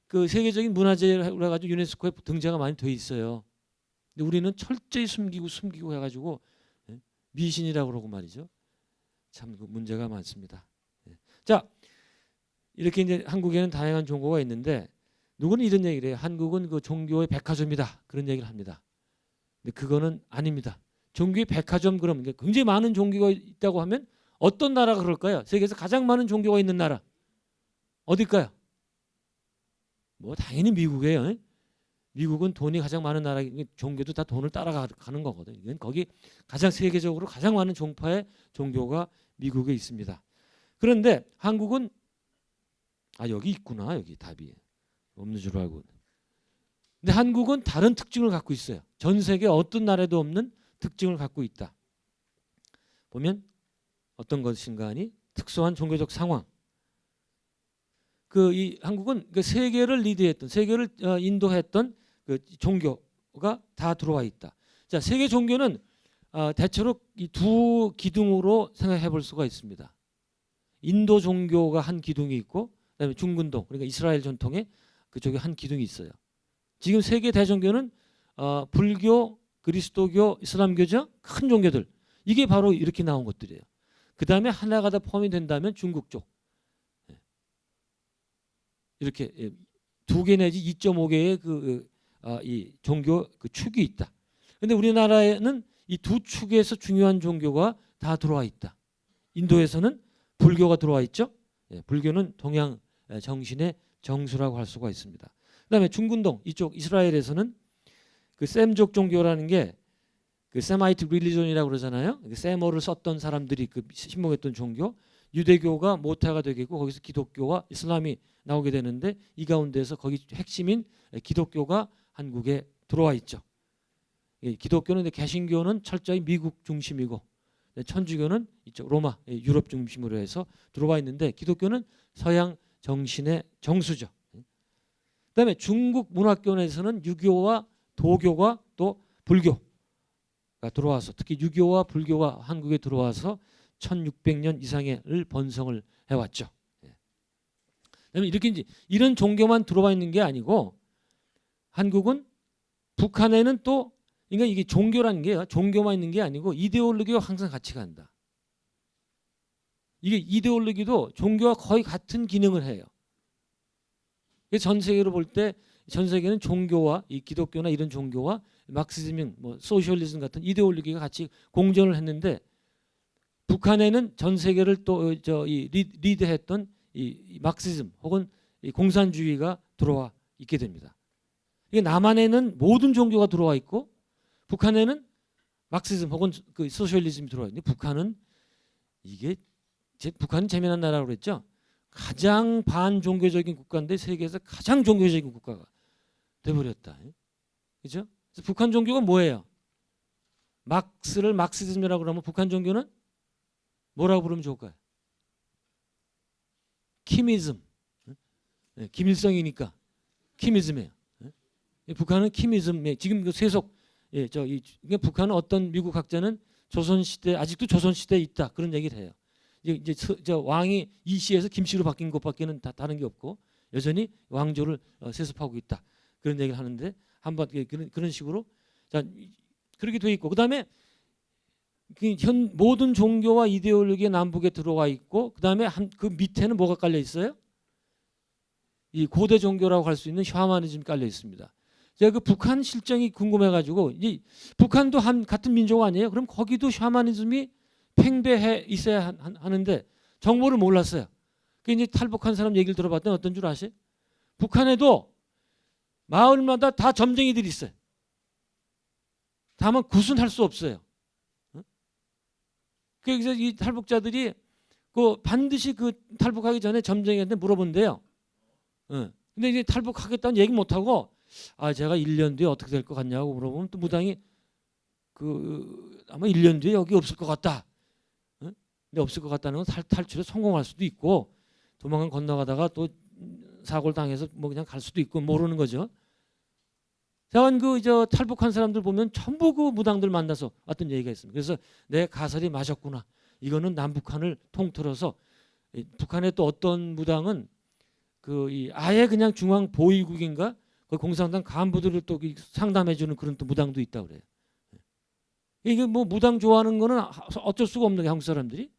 그 세계적인 문화재라 가지고 유네스코에 등재가 많이 돼 있어요. 근데 우리는 철저히 숨기고 해가지고 미신이라고 그러고 말이죠. 참 그 문제가 많습니다. 자, 이렇게 이제 한국에는 다양한 종교가 있는데 누구는 이런 얘기를 해요. 한국은 그 종교의 백화점이다. 그런 얘기를 합니다. 근데 그거는 아닙니다. 종교의 백화점 그러면 굉장히 많은 종교가 있다고 하면 어떤 나라가 그럴까요? 세계에서 가장 많은 종교가 있는 나라 어딜까요? 뭐 당연히 미국이에요. 미국은 돈이 가장 많은 나라, 종교도 다 돈을 따라가는 거거든요. 이건 거기 가장 세계적으로 가장 많은 종파의 종교가 미국에 있습니다. 그런데 한국은 여기 있구나. 여기 답이 없는 줄 알고. 근데 한국은 다른 특징을 갖고 있어요. 전 세계 어떤 나라에도 없는 특징을 갖고 있다. 보면 어떤 것인가 하니 특수한 종교적 상황. 이 한국은 그 세계를 리드했던 세계를 인도했던 그 종교가 다 들어와 있다. 자, 세계 종교는 대체로 이 두 기둥으로 생각해 볼 수가 있습니다. 인도 종교가 한 기둥이 있고 그다음에 중근동 그러니까 이스라엘 전통의 그쪽에 한 기둥이 있어요. 지금 세계 대종교는 불교, 그리스도교, 이슬람교죠. 큰 종교들. 이게 바로 이렇게 나온 것들이에요. 그다음에 하나가 더 포함이 된다면 중국 쪽. 이렇게 2개 내지 2.5개의 이 종교 그 축이 있다. 그런데 우리나라에는 이 두 축에서 중요한 종교가 다 들어와 있다. 인도에서는 불교가 들어와 있죠. 불교는 동양 정신의 정수라고 할 수가 있습니다. 그다음에 중근동 이쪽 이스라엘에서는 그 셈족 종교라는 게 그 세마이트 릴리존이라고 그러잖아요. 세머를 썼던 사람들이 그 신봉했던 종교. 유대교가 모태가 되겠고 거기서 기독교와 이슬람이 나오게 되는데 이 가운데서 거기 핵심인 기독교가 한국에 들어와 있죠. 기독교는 개신교는 철저히 미국 중심이고 천주교는 이쪽 로마 유럽 중심으로 해서 들어와 있는데 기독교는 서양 정신의 정수죠. 그다음에 중국 문화권에서는 유교와 도교가 또 불교가 들어와서 특히 유교와 불교가 한국에 들어와서 1600년 이상을 번성을 해왔죠. 그다음에 이렇게 이제 이런 종교만 들어와 있는 게 아니고 한국은 북한에는 또 그러니까 이게 종교라는 게 종교만 있는 게 아니고 이데올로기와 항상 같이 간다. 이게 이데올로기도 종교와 거의 같은 기능을 해요. 전 세계로 볼 때 전 세계는 종교와 이 기독교나 이런 종교와 마크시즘, 뭐 소셜리즘 같은 이데올로기가 같이 공존을 했는데 북한에는 전 세계를 또 리드했던 이 마크시즘 혹은 이 공산주의가 들어와 있게 됩니다. 이게 남한에는 모든 종교가 들어와 있고 북한에는 마크시즘 혹은 그 소셜리즘이 들어와 있는데 북한은 북한은 재미난 나라라고 그랬죠. 가장 반종교적인 국가인데 세계에서 가장 종교적인 국가가 돼버렸다. 그렇죠? 북한 종교가 뭐예요? 막스를 막시즘이라고 그러면 북한 종교는 뭐라고 부르면 좋을까요? 키미즘. 김일성이니까 키미즘이에요. 북한은 키미즘에 지금 그 세속 북한은 어떤 미국 학자는 조선시대 아직도 조선시대에 있다 그런 얘기를 해요. 이제 저 왕이 이씨에서 김씨로 바뀐 것밖에는 다른 게 없고 여전히 왕조를 세습하고 있다. 그런 얘기를 하는데 한번 그런 식으로 자 그렇게 돼 있고 그다음에 모든 종교와 이데올로기가 남북에 들어와 있고 그다음에 그 밑에는 뭐가 깔려 있어요? 이 고대 종교라고 할 수 있는 샤머니즘이 깔려 있습니다. 제가 그 북한 실정이 궁금해가지고 이 북한도 같은 민족 아니에요? 그럼 거기도 샤머니즘이 팽배해 있어야 하는데 정보를 몰랐어요. 그 이제 탈북한 사람 얘기를 들어봤더니 어떤 줄 아세요? 북한에도 마을마다 다 점쟁이들이 있어요. 다만 구순할 수 없어요. 그래서 이 탈북자들이 그 반드시 그 탈북하기 전에 점쟁이한테 물어본대요. 근데 이제 탈북하겠다는 얘기 못 하고 제가 1년 뒤에 어떻게 될 것 같냐고 물어보면 또 무당이 아마 1년 뒤에 여기 없을 것 같다. 근데 없을 것 같다는 건 탈출에 성공할 수도 있고 도망을 건너가다가 또 사고를 당해서 뭐 그냥 갈 수도 있고 모르는 거죠. 자원 저 탈북한 사람들 보면 전부 그 무당들 만나서 어떤 얘기가 있습니다. 그래서 내 가설이 맞았구나. 이거는 남북한을 통틀어서 북한의 또 어떤 무당은 아예 그냥 중앙 보위국인가 그 공산당 간부들을 또 상담해주는 그런 또 무당도 있다고 그래요. 이게 뭐 무당 좋아하는 거는 어쩔 수가 없는 게 한국 사람들이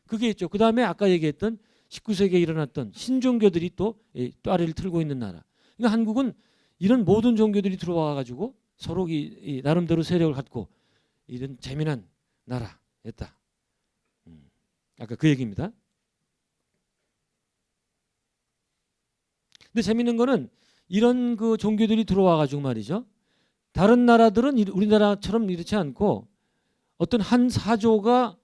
그게 있죠. 그 다음에 아까 얘기했던 19세기에 일어났던 신종교들이 또 따리를 틀고 있는 나라. 그러니까 한국은 이런 모든 종교들이 들어와 가지고 서로 이 나름대로 세력을 갖고 이런 재미난 나라였다. 아까 그 얘기입니다. 근데 재밌는 거는 이런 그 종교들이 들어와 가지고 말이죠. 다른 나라들은 우리나라처럼 이렇지 않고 어떤 한 사조가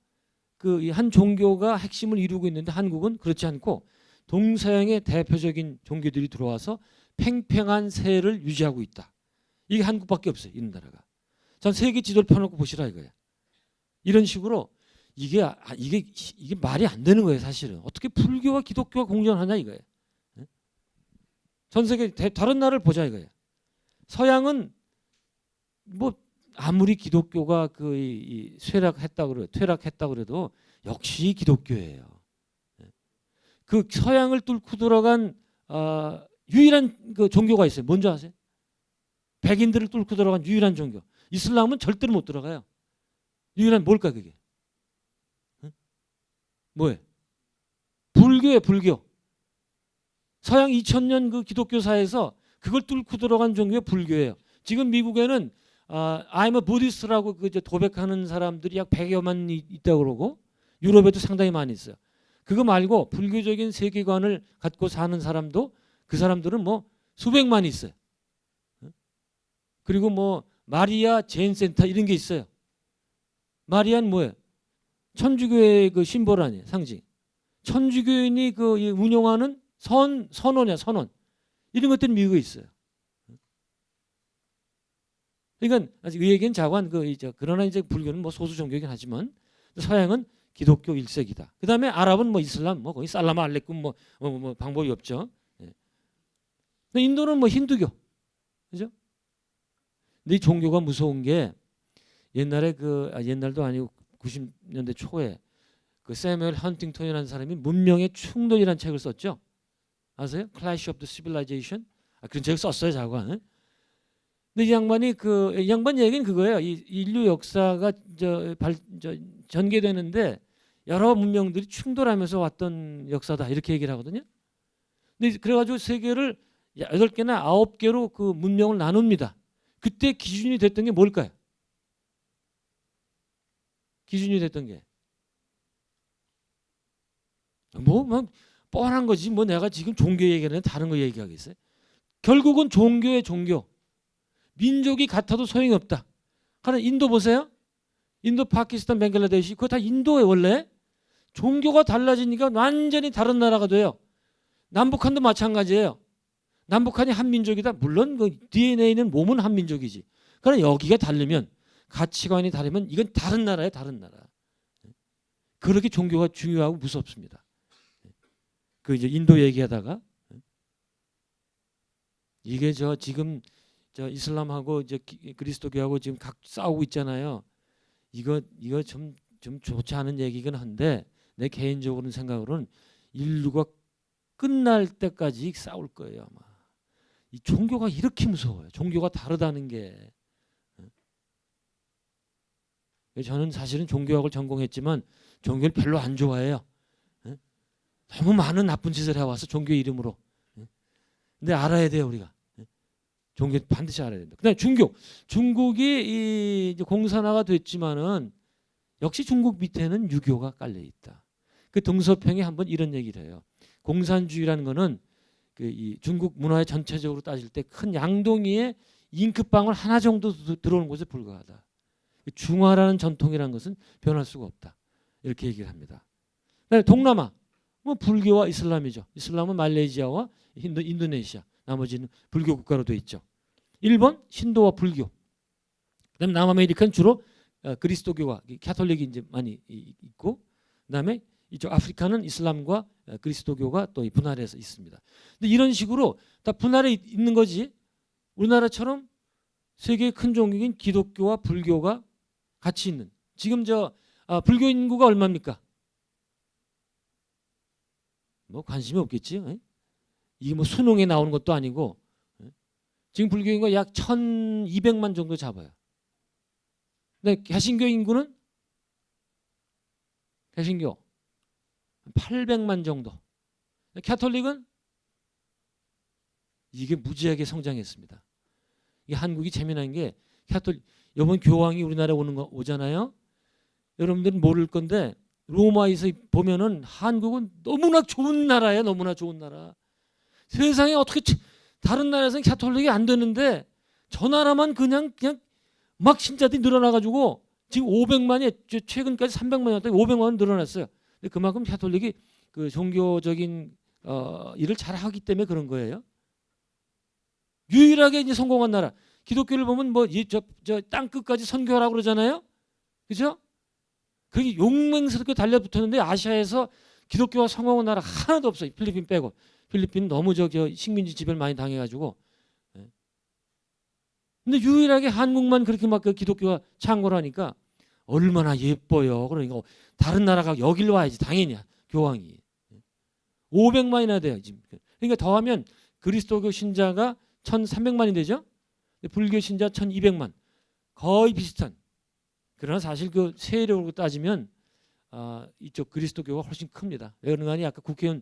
한 종교가 핵심을 이루고 있는데 한국은 그렇지 않고 동서양의 대표적인 종교들이 들어와서 팽팽한 세를 유지하고 있다. 이게 한국밖에 없어요. 이런 나라가. 전 세계 지도를 펴놓고 보시라 이거예요. 이런 식으로 이게 말이 안 되는 거예요. 사실은. 어떻게 불교와 기독교가 공존하냐 이거예요. 전 세계 다른 나라를 보자 이거예요. 서양은 뭐 아무리 기독교가 퇴락했다 그래도 역시 기독교예요. 그 서양을 뚫고 들어간 유일한 그 종교가 있어요. 뭔지 아세요? 백인들을 뚫고 들어간 유일한 종교. 이슬람은 절대로 못 들어가요. 유일한 뭘까 그게? 뭐예요? 불교예요. 불교. 서양 2000년 그 기독교사에서 그걸 뚫고 들어간 종교가 불교예요. 지금 미국에는 I'm a Buddhist라고 도백하는 사람들이 약 100여만 있다고 그러고 유럽에도 상당히 많이 있어요. 그거 말고 불교적인 세계관을 갖고 사는 사람도 그 사람들은 뭐 수백만 있어요. 그리고 뭐 마리아 제인 센터 이런 게 있어요. 마리아는 뭐예요? 천주교의 그 심볼 아니에요, 상징. 천주교인이 운영하는 선원이야, 선원. 이런 것들이 미국에 있어요. 그러니까 아직 이 얘기는 자관 그러나 이제 불교는 뭐 소수 종교이긴 하지만 서양은 기독교 1세기다. 그다음에 아랍은 뭐 이슬람 뭐 거기 살람 알레쿰 뭐 방법이 없죠. 예. 인도는 뭐 힌두교. 그죠? 근데 이 종교가 무서운 게 옛날에 옛날도 아니고 90년대 초에 세뮤얼 헌팅턴이라는 사람이 문명의 충돌이라는 책을 썼죠. 아세요? Clash of the Civilization. 그런 책을 썼어요, 자관. 근데 이 양반 얘기는 그거예요. 이 인류 역사가 전개되는데 여러 문명들이 충돌하면서 왔던 역사다 이렇게 얘기를 하거든요. 근데 그래가지고 세계를 8개나 9개로 그 문명을 나눕니다. 그때 기준이 됐던 게 뭘까요? 기준이 됐던 게 뭐 뻔한 거지. 뭐 내가 지금 종교 얘기하는 다른 거 얘기하겠어요? 결국은 종교의 종교. 민족이 같아도 소용이 없다. 하나 인도 보세요. 인도, 파키스탄, 벵글라데시 그거 다 인도에 원래 종교가 달라지니까 완전히 다른 나라가 돼요. 남북한도 마찬가지예요. 남북한이 한 민족이다. 물론 그 DNA는 몸은 한 민족이지. 그러나 여기가 다르면 가치관이 다르면 이건 다른 나라예요. 다른 나라. 그렇게 종교가 중요하고 무섭습니다. 이제 인도 얘기하다가 이게 지금 이슬람하고 이제 그리스도교하고 지금 각 싸우고 있잖아요. 이거 좀 좋지 않은 얘기긴 한데 내 개인적으로는 생각으로는 인류가 끝날 때까지 싸울 거예요 아마. 이 종교가 이렇게 무서워요. 종교가 다르다는 게. 저는 사실은 종교학을 전공했지만 종교를 별로 안 좋아해요. 너무 많은 나쁜 짓을 해와서 종교 이름으로. 근데 알아야 돼요 우리가. 종교 반드시 알아야 된다. 그다음에 중국이 이제 공산화가 됐지만은 역시 중국 밑에는 유교가 깔려 있다. 그 등소평이 한번 이런 얘기를 해요. 공산주의라는 거는 그 이 중국 문화의 전체적으로 따질 때 큰 양동이에 잉크방울 하나 정도 들어오는 것에 불과하다. 중화라는 전통이라는 것은 변할 수가 없다. 이렇게 얘기를 합니다. 동남아 뭐 불교와 이슬람이죠. 이슬람은 말레이시아와 인도네시아, 나머지는 불교 국가로 돼 있죠. 일본 신도와 불교. 그다음 남아메리카는 주로 그리스도교와 캐톨릭이 이제 많이 있고, 그다음에 이쪽 아프리카는 이슬람과 그리스도교가 또 분할해서 있습니다. 근데 이런 식으로 다 분할해 있는 거지. 우리나라처럼 세계의 큰 종교인 기독교와 불교가 같이 있는. 지금 불교 인구가 얼마입니까? 뭐 관심이 없겠지. 이게 뭐 수능에 나오는 것도 아니고. 지금 불교 인구가 약 1200만 정도 잡아요. 근데 개신교 인구는 개신교 800만 정도. 캐톨릭은 이게 무지하게 성장했습니다. 이 한국이 재미난 게 이번 교황이 우리나라에 오잖아요. 여러분들은 모를 건데 로마에서 보면은 한국은 너무나 좋은 나라예요. 너무나 좋은 나라. 세상에 어떻게 다른 나라에서는 캐톨릭이 안 되는데 저 나라만 그냥 막 신자들이 늘어나가지고 지금 500만이 최근까지 300만이었다 500만 늘어났어요. 근데 그만큼 캐톨릭이 그 종교적인 일을 잘하기 때문에 그런 거예요. 유일하게 이제 성공한 나라. 기독교를 보면 뭐 저 땅 끝까지 선교하라고 그러잖아요. 그죠? 그게 용맹스럽게 달려붙었는데 아시아에서 기독교가 성공한 나라 하나도 없어요. 필리핀 빼고. 필리핀은 너무 저 식민지 지배를 많이 당해가지고. 근데 유일하게 한국만 그렇게 막 그 기독교가 창궐 하니까 얼마나 예뻐요. 그러니까 다른 나라가 여길 와야지 당연히 교황이. 500만이나 돼요. 지금. 그러니까 더하면 그리스도교 신자가 1300만이 되죠. 불교 신자 1200만. 거의 비슷한. 그러나 사실 그 세력으로 따지면 이쪽 그리스도교가 훨씬 큽니다. 여러분이 아까 국회의원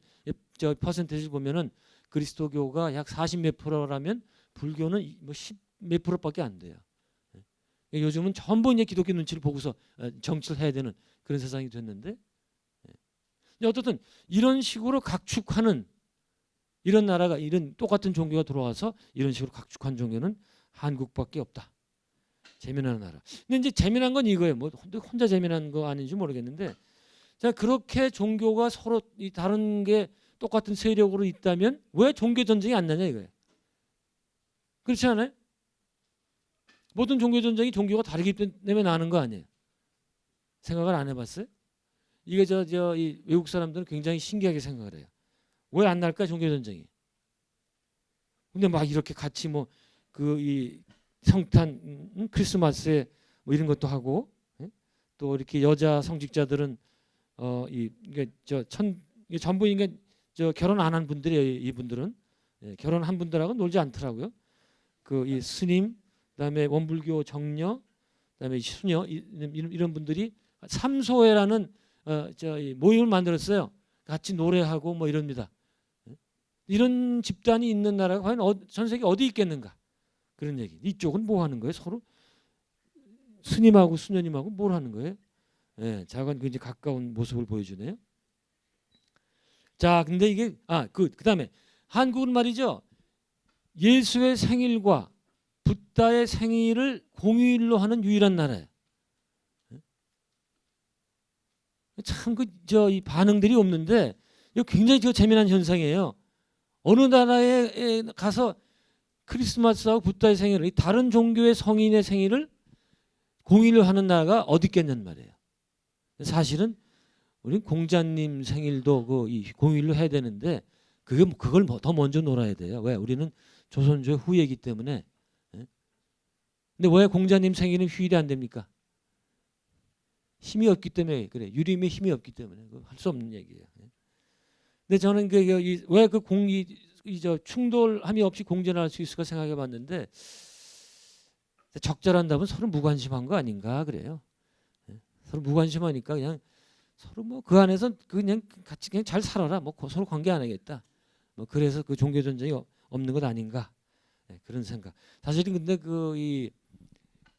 저 퍼센테이지 보면은 그리스도교가 약 40 몇 프로라면 불교는 뭐 10 몇 프로밖에 안 돼요. 요즘은 전부 이제 기독교 눈치를 보고서 정치를 해야 되는 그런 세상이 됐는데, 어떻든 이런 식으로 각축하는 이런 나라가 이런 똑같은 종교가 들어와서 이런 식으로 각축한 종교는 한국밖에 없다. 재미난 나라. 근데 이제 재미난 건 이거예요. 뭐 혼자 재미난 거 아닌지 모르겠는데, 자 그렇게 종교가 서로 다른 게 똑같은 세력으로 있다면 왜 종교 전쟁이 안 나냐 이거예요. 그렇지 않아요? 모든 종교 전쟁이 종교가 다르기 때문에 나는 거 아니에요. 생각을 안 해봤어요? 이게 이 외국 사람들은 굉장히 신기하게 생각을 해요. 왜 안 날까 종교 전쟁이? 근데 막 이렇게 같이 뭐 이 성탄 크리스마스에 뭐 이런 것도 하고, 또 이렇게 여자 성직자들은 이게 전부 이게 결혼 안 한 분들이에요. 이분들은 결혼한 분들하고 놀지 않더라고요. 그 이 스님, 그다음에 원불교 정녀, 그다음에 수녀 이런 분들이 삼소회라는 모임을 만들었어요. 같이 노래하고 뭐 이럽니다. 이런 집단이 있는 나라가 과연 전 세계 어디 있겠는가? 그런 얘기. 이쪽은 뭐 하는 거예요? 서로 스님하고 수녀님하고 뭘 하는 거예요? 자관 굉장히 가까운 모습을 보여주네요. 자, 근데 이게 그다음에 한국은 말이죠. 예수의 생일과 붓다의 생일을 공휴일로 하는 유일한 나라예요. 참 이 반응들이 없는데 이거 굉장히 재미난 현상이에요. 어느 나라에 가서 크리스마스하고 붓다의 생일을 다른 종교의 성인의 생일을 공휴일로 하는 나라가 어디 있겠냐는 말이에요. 사실은 우리는 공자님 생일도 이 공휴일로 해야 되는데 그걸 더 먼저 놀아야 돼요. 왜? 우리는 조선조의 후예이기 때문에. 근데 왜 공자님 생일은 휴일이 안 됩니까? 힘이 없기 때문에 그래. 유림의 힘이 없기 때문에 할 수 없는 얘기예요. 근데 저는 왜그 공이 저 충돌함이 없이 공존할 수 있을까 생각해봤는데 적절한 답은 서로 무관심한 거 아닌가 그래요. 예. 서로 무관심하니까 그냥 서로 뭐 그 안에서 그냥 같이 그냥 잘 살아라. 뭐 서로 관계 안 하겠다. 뭐 그래서 그 종교 전쟁이 없는 것 아닌가. 예, 그런 생각. 사실은 근데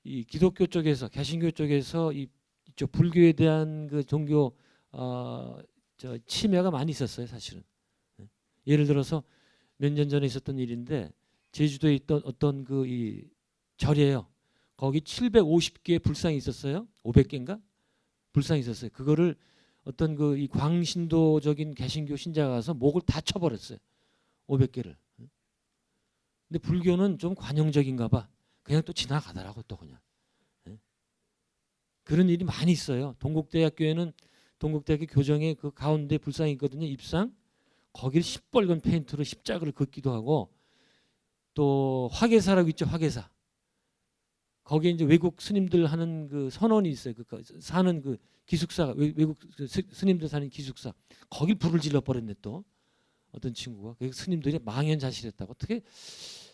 이 기독교 쪽에서 개신교 쪽에서 이쪽 불교에 대한 그 종교 저 침해가 많이 있었어요, 사실은. 예. 예를 들어서 몇 년 전에 있었던 일인데 제주도에 있던 어떤 이 절이에요. 거기 750개의 불상이 있었어요. 500개인가? 불상이 있었어요. 그거를 어떤 이 광신도적인 개신교 신자가 가서 목을 다 쳐버렸어요. 500개를. 근데 불교는 좀 관용적인가 봐. 그냥 또 지나가더라고 또 그냥. 예? 그런 일이 많이 있어요. 동국대학교에는 동국대학교 교정에 그 가운데 불상이 있거든요. 입상. 거기를 시뻘건 페인트로 십자가를 긋기도 하고 또 화계사라고 있죠. 화계사. 거기에 이제 외국 스님들 하는 그 선원이 있어요. 사는 그 기숙사가 외국 스님들 사는 기숙사. 거길 불을 질러 버렸네 또. 어떤 친구가 그 스님들이 망연자실했다고. 어떻게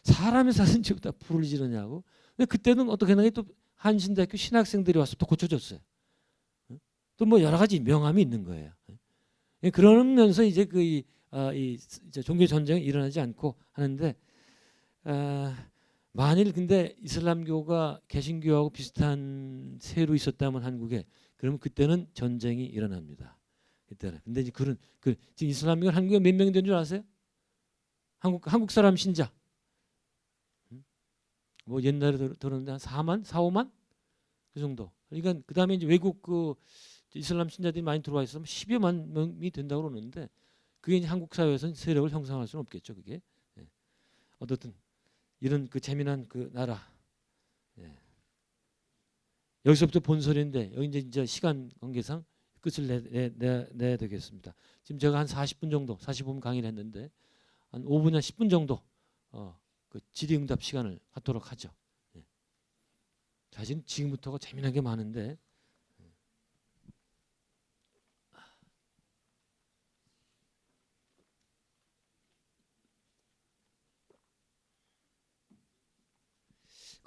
사람이 사는 집에다 불을 지르냐고. 근데 그때는 어떻게 했나 또 한신대학교 신학생들이 와서 또 고쳐줬어요. 또 뭐 여러 가지 명함이 있는 거예요. 그러면서 이제 이 종교 전쟁이 일어나지 않고 하는데 만일 근데 이슬람교가 개신교하고 비슷한 세로 있었다면 한국에 그러면 그때는 전쟁이 일어납니다. 그때는. 근데 이제 지금 이슬람교는 한국에 몇 명 되는 줄 아세요? 한국 사람 신자. 뭐 옛날에 들었는데 한 4만, 4, 5만 그 정도. 그러니까 그다음에 이제 외국 이슬람 신자들이 많이 들어와 있으면 10여만 명이 된다고 그러는데 그게 이제 한국 사회에서는 세력을 형성할 수는 없겠죠, 그게. 예. 어떻든 이런 재미난 나라. 예. 여기서부터 본설인데 여기 이제 시간 관계상 끝을 내야 되겠습니다. 지금 제가 한 40분 정도, 45분 강의를 했는데 한 5분이나 10분 정도 질의응답 시간을 갖도록 하죠. 예. 사실 지금부터가 재미난 게 많은데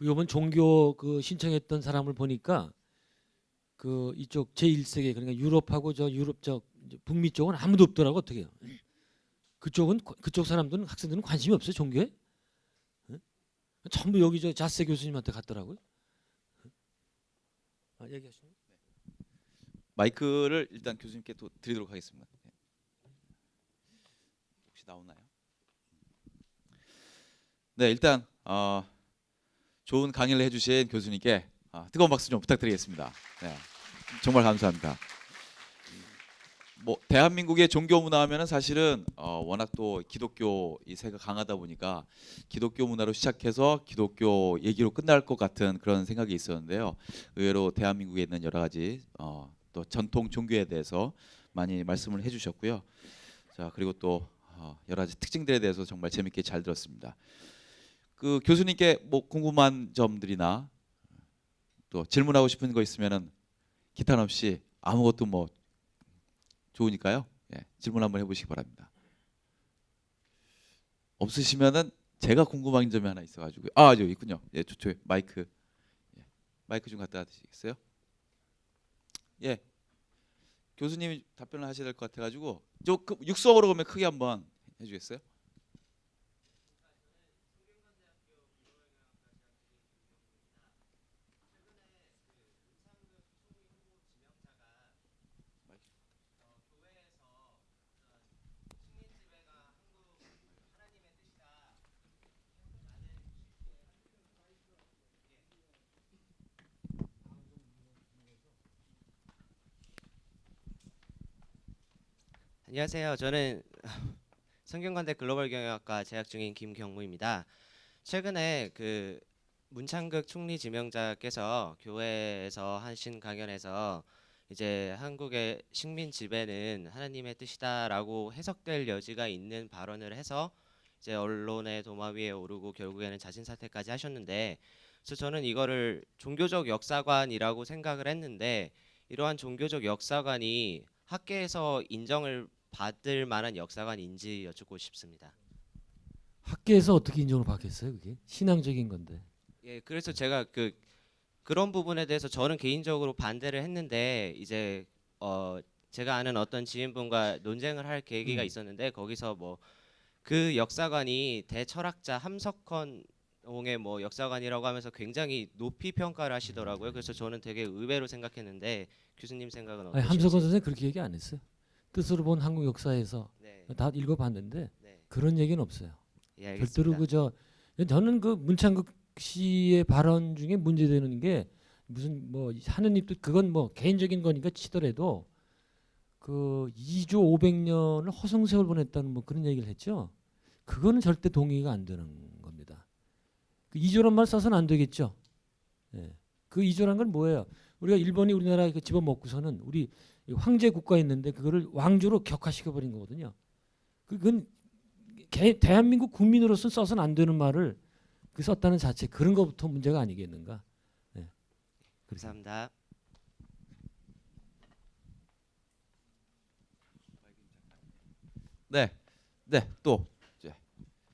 요번 종교 신청했던 사람을 보니까 이쪽 제1세계 그러니까 유럽하고 유럽 북미 쪽은 아무도 없더라고. 어떻게 해요? 그쪽 사람들은 학생들은 관심이 없어요 종교에. 예? 전부 여기 자세 교수님한테 갔더라고요. 얘기하시나요? 마이크를 일단 교수님께 또 드리도록 하겠습니다. 네. 혹시 나오나요? 네, 일단 좋은 강의를 해주신 교수님께 뜨거운 박수 좀 부탁드리겠습니다. 네, 정말 감사합니다. 뭐 대한민국의 종교 문화 하면은 사실은 워낙 또 기독교 이 세가 강하다 보니까 기독교 문화로 시작해서 기독교 얘기로 끝날 것 같은 그런 생각이 있었는데요. 의외로 대한민국에 있는 여러 가지 또 전통 종교에 대해서 많이 말씀을 해주셨고요. 자, 그리고 또 여러 가지 특징들에 대해서 정말 재밌게 잘 들었습니다. 그 교수님께 뭐 궁금한 점들이나 또 질문하고 싶은 거 있으면은 기탄 없이 아무것도 뭐 좋으니까요. 예, 질문 한번 해보시기 바랍니다. 없으시면은 제가 궁금한 점이 하나 있어가지고 여기 있군요. 예, 저쪽 마이크 마이크 좀 갖다 주시겠어요? 예, 교수님이 답변을 하셔야 될 것 같아가지고 육성으로 그러면 크게 한번 해주겠어요? 안녕하세요. 저는 성균관대 글로벌 경영학과 재학 중인 김경무입니다. 최근에 문창극 총리 지명자께서 교회에서 하신 강연에서 이제 한국의 식민 지배는 하나님의 뜻이다라고 해석될 여지가 있는 발언을 해서 이제 언론의 도마 위에 오르고 결국에는 자진 사퇴까지 하셨는데, 그래서 저는 이거를 종교적 역사관이라고 생각을 했는데, 이러한 종교적 역사관이 학계에서 인정을 받을 만한 역사관인지 여쭙고 싶습니다. 학계에서 어떻게 인정을 받겠어요? 그게 신앙적인 건데. 예, 그래서 제가 그런 부분에 대해서 저는 개인적으로 반대를 했는데 이제 제가 아는 어떤 지인분과 논쟁을 할 계기가 있었는데 거기서 뭐 그 역사관이 대철학자 함석헌 의 뭐 역사관이라고 하면서 굉장히 높이 평가를 하시더라고요. 그래서 저는 되게 의외로 생각했는데 교수님 생각은 아니, 어떠신지? 함석헌 선생 그렇게 얘기 안 했어요. 뜻으로 본 한국 역사에서 네, 다 읽어봤는데 네, 그런 얘기는 없어요. 예, 알겠습니다. 별도로 저는 그 문창극 씨의 발언 중에 문제되는 게 무슨 뭐 하는 입도 그건 뭐 개인적인 거니까 치더라도 그 2조 500년을 허송세월 보냈다는 뭐 그런 얘기를 했죠. 그거는 절대 동의가 안 되는 겁니다. 그 2조란 말 써서는 안 되겠죠. 예. 그 2조란 건 뭐예요? 우리가 일본이 우리나라에 집어먹고서는 우리 황제 국가 있는데 그거를 왕조로 격화시켜 버린 거거든요. 그건 대한민국 국민으로서 써서는 안 되는 말을 그 썼다는 자체 그런 것부터 문제가 아니겠는가. 네. 감사합니다. 네, 네, 또 이제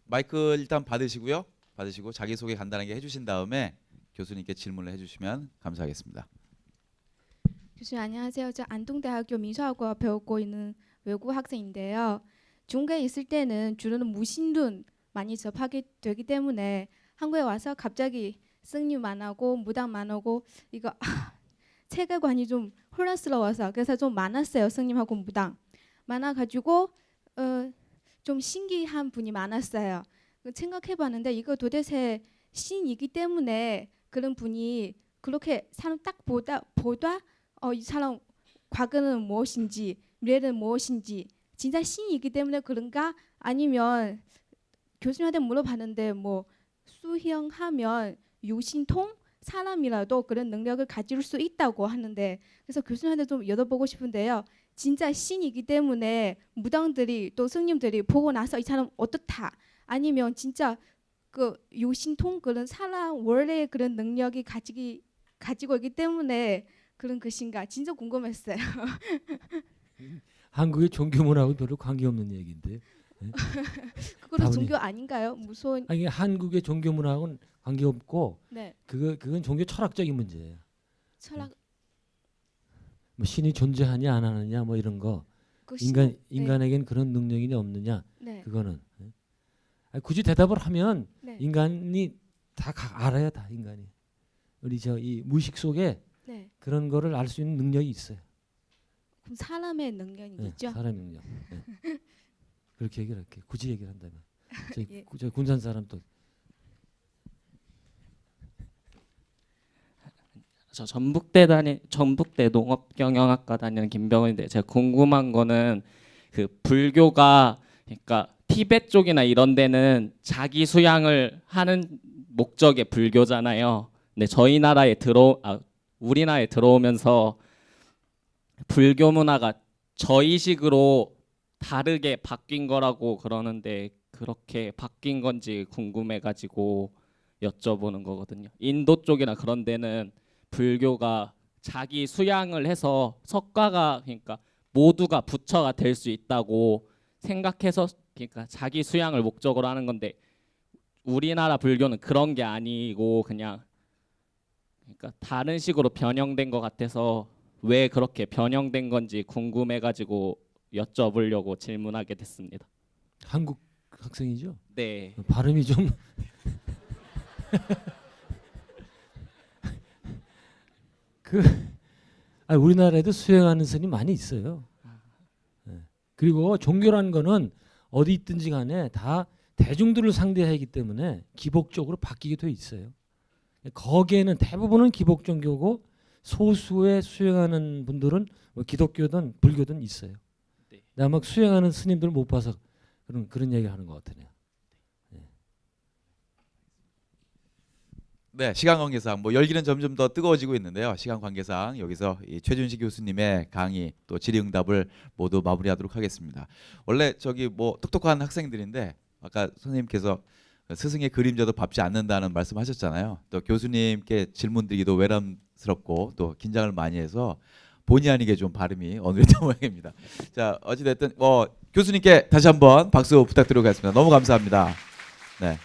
마이크 일단 받으시고 자기 소개 간단하게 해주신 다음에 교수님께 질문을 해주시면 감사하겠습니다. 교수님 안녕하세요. 저 안동대학교 미술학과 배우고 있는 외국 학생인데요. 중국에 있을 때는 주로는 무신론 많이 접하게 되기 때문에 한국에 와서 갑자기 승림 안 하고 무당 안 하고 이거 세계관이 좀 혼란스러워서 그래서 좀 많았어요. 승림하고 무당 많아가지고 좀 신기한 분이 많았어요. 생각해봤는데 이거 도대체 신이기 때문에 그런 분이 그렇게 사람 딱 보다 이 사람 과거는 무엇인지 미래는 무엇인지 진짜 신이기 때문에 그런가 아니면 교수님한테 물어봤는데 뭐 수행하면 유신통 사람이라도 그런 능력을 가질 수 있다고 하는데 그래서 교수님한테 좀 여쭤보고 싶은데요. 진짜 신이기 때문에 무당들이 또 스님들이 보고 나서 이 사람 어떻다 아니면 진짜 그 유신통 그런 사람 원래 그런 능력이 가지고 있기 때문에 그런 것인가 진짜 궁금했어요. 한국의 종교문화하고 별로 관계없는 얘기인데. 네? 그거는 다분히. 종교 아닌가요? 무서운 아니 한국의 종교문화하고는 관계없고 네 그건 종교 철학적인 문제예요. 철학 뭐 신이 존재하냐 안 하느냐 뭐 이런 거 그 인간에겐 그런 능력이 없느냐 네. 그거는 아니, 굳이 대답을 하면 네. 인간이 다 알아요 다 인간이 우리 이 무의식 속에 네. 그런 거를 알 수 있는 능력이 있어요. 그럼 사람의 능력이겠죠? 사람의 능력. 그렇게 얘기를 할게. 굳이 얘기를 한다면 예. 저 군산 사람 또 저 전북대 농업경영학과 다니는 김병훈인데 제가 궁금한 거는 그 불교가 그러니까 티베트 쪽이나 이런 데는 자기 수양을 하는 목적의 불교잖아요. 근데 우리나라에 들어오면서 불교 문화가 저희식으로 다르게 바뀐 거라고 그러는데 그렇게 바뀐 건지 궁금해가지고 여쭤보는 거거든요. 인도 쪽이나 그런 데는 불교가 자기 수양을 해서 석가가 그러니까 모두가 부처가 될 수 있다고 생각해서 그러니까 자기 수양을 목적으로 하는 건데 우리나라 불교는 그런 게 아니고 그냥 그러니까 다른 식으로 변형된 것 같아서 왜 그렇게 변형된 건지 궁금해가지고 여쭤보려고 질문하게 됐습니다. 한국 학생이죠? 네. 발음이 좀 우리나라에도 수행하는 스님 많이 있어요. 그리고 종교라는 거는 어디 있든지 간에 다 대중들을 상대하기 때문에 기복적으로 바뀌게 돼 있어요. 거기에는 대부분은 기복 종교고 소수의 수행하는 분들은 뭐 기독교든 불교든 있어요. 네. 내가 막 수행하는 스님들 못 봐서 그런 얘기를 하는 것 같아요. 네, 시간 관계상 뭐 열기는 점점 더 뜨거워지고 있는데요. 시간 관계상 여기서 이 최준식 교수님의 강의 또 질의응답을 모두 마무리하도록 하겠습니다. 원래 저기 뭐 똑똑한 학생들인데 아까 선생님께서 스승의 그림자도 밟지 않는다는 말씀하셨잖아요. 또 교수님께 질문 드리기도 외람스럽고 또 긴장을 많이 해서 본의 아니게 좀 발음이 어눌했던 모양입니다. 자, 어찌됐든 교수님께 다시 한번 박수 부탁드리겠습니다. 너무 감사합니다. 네.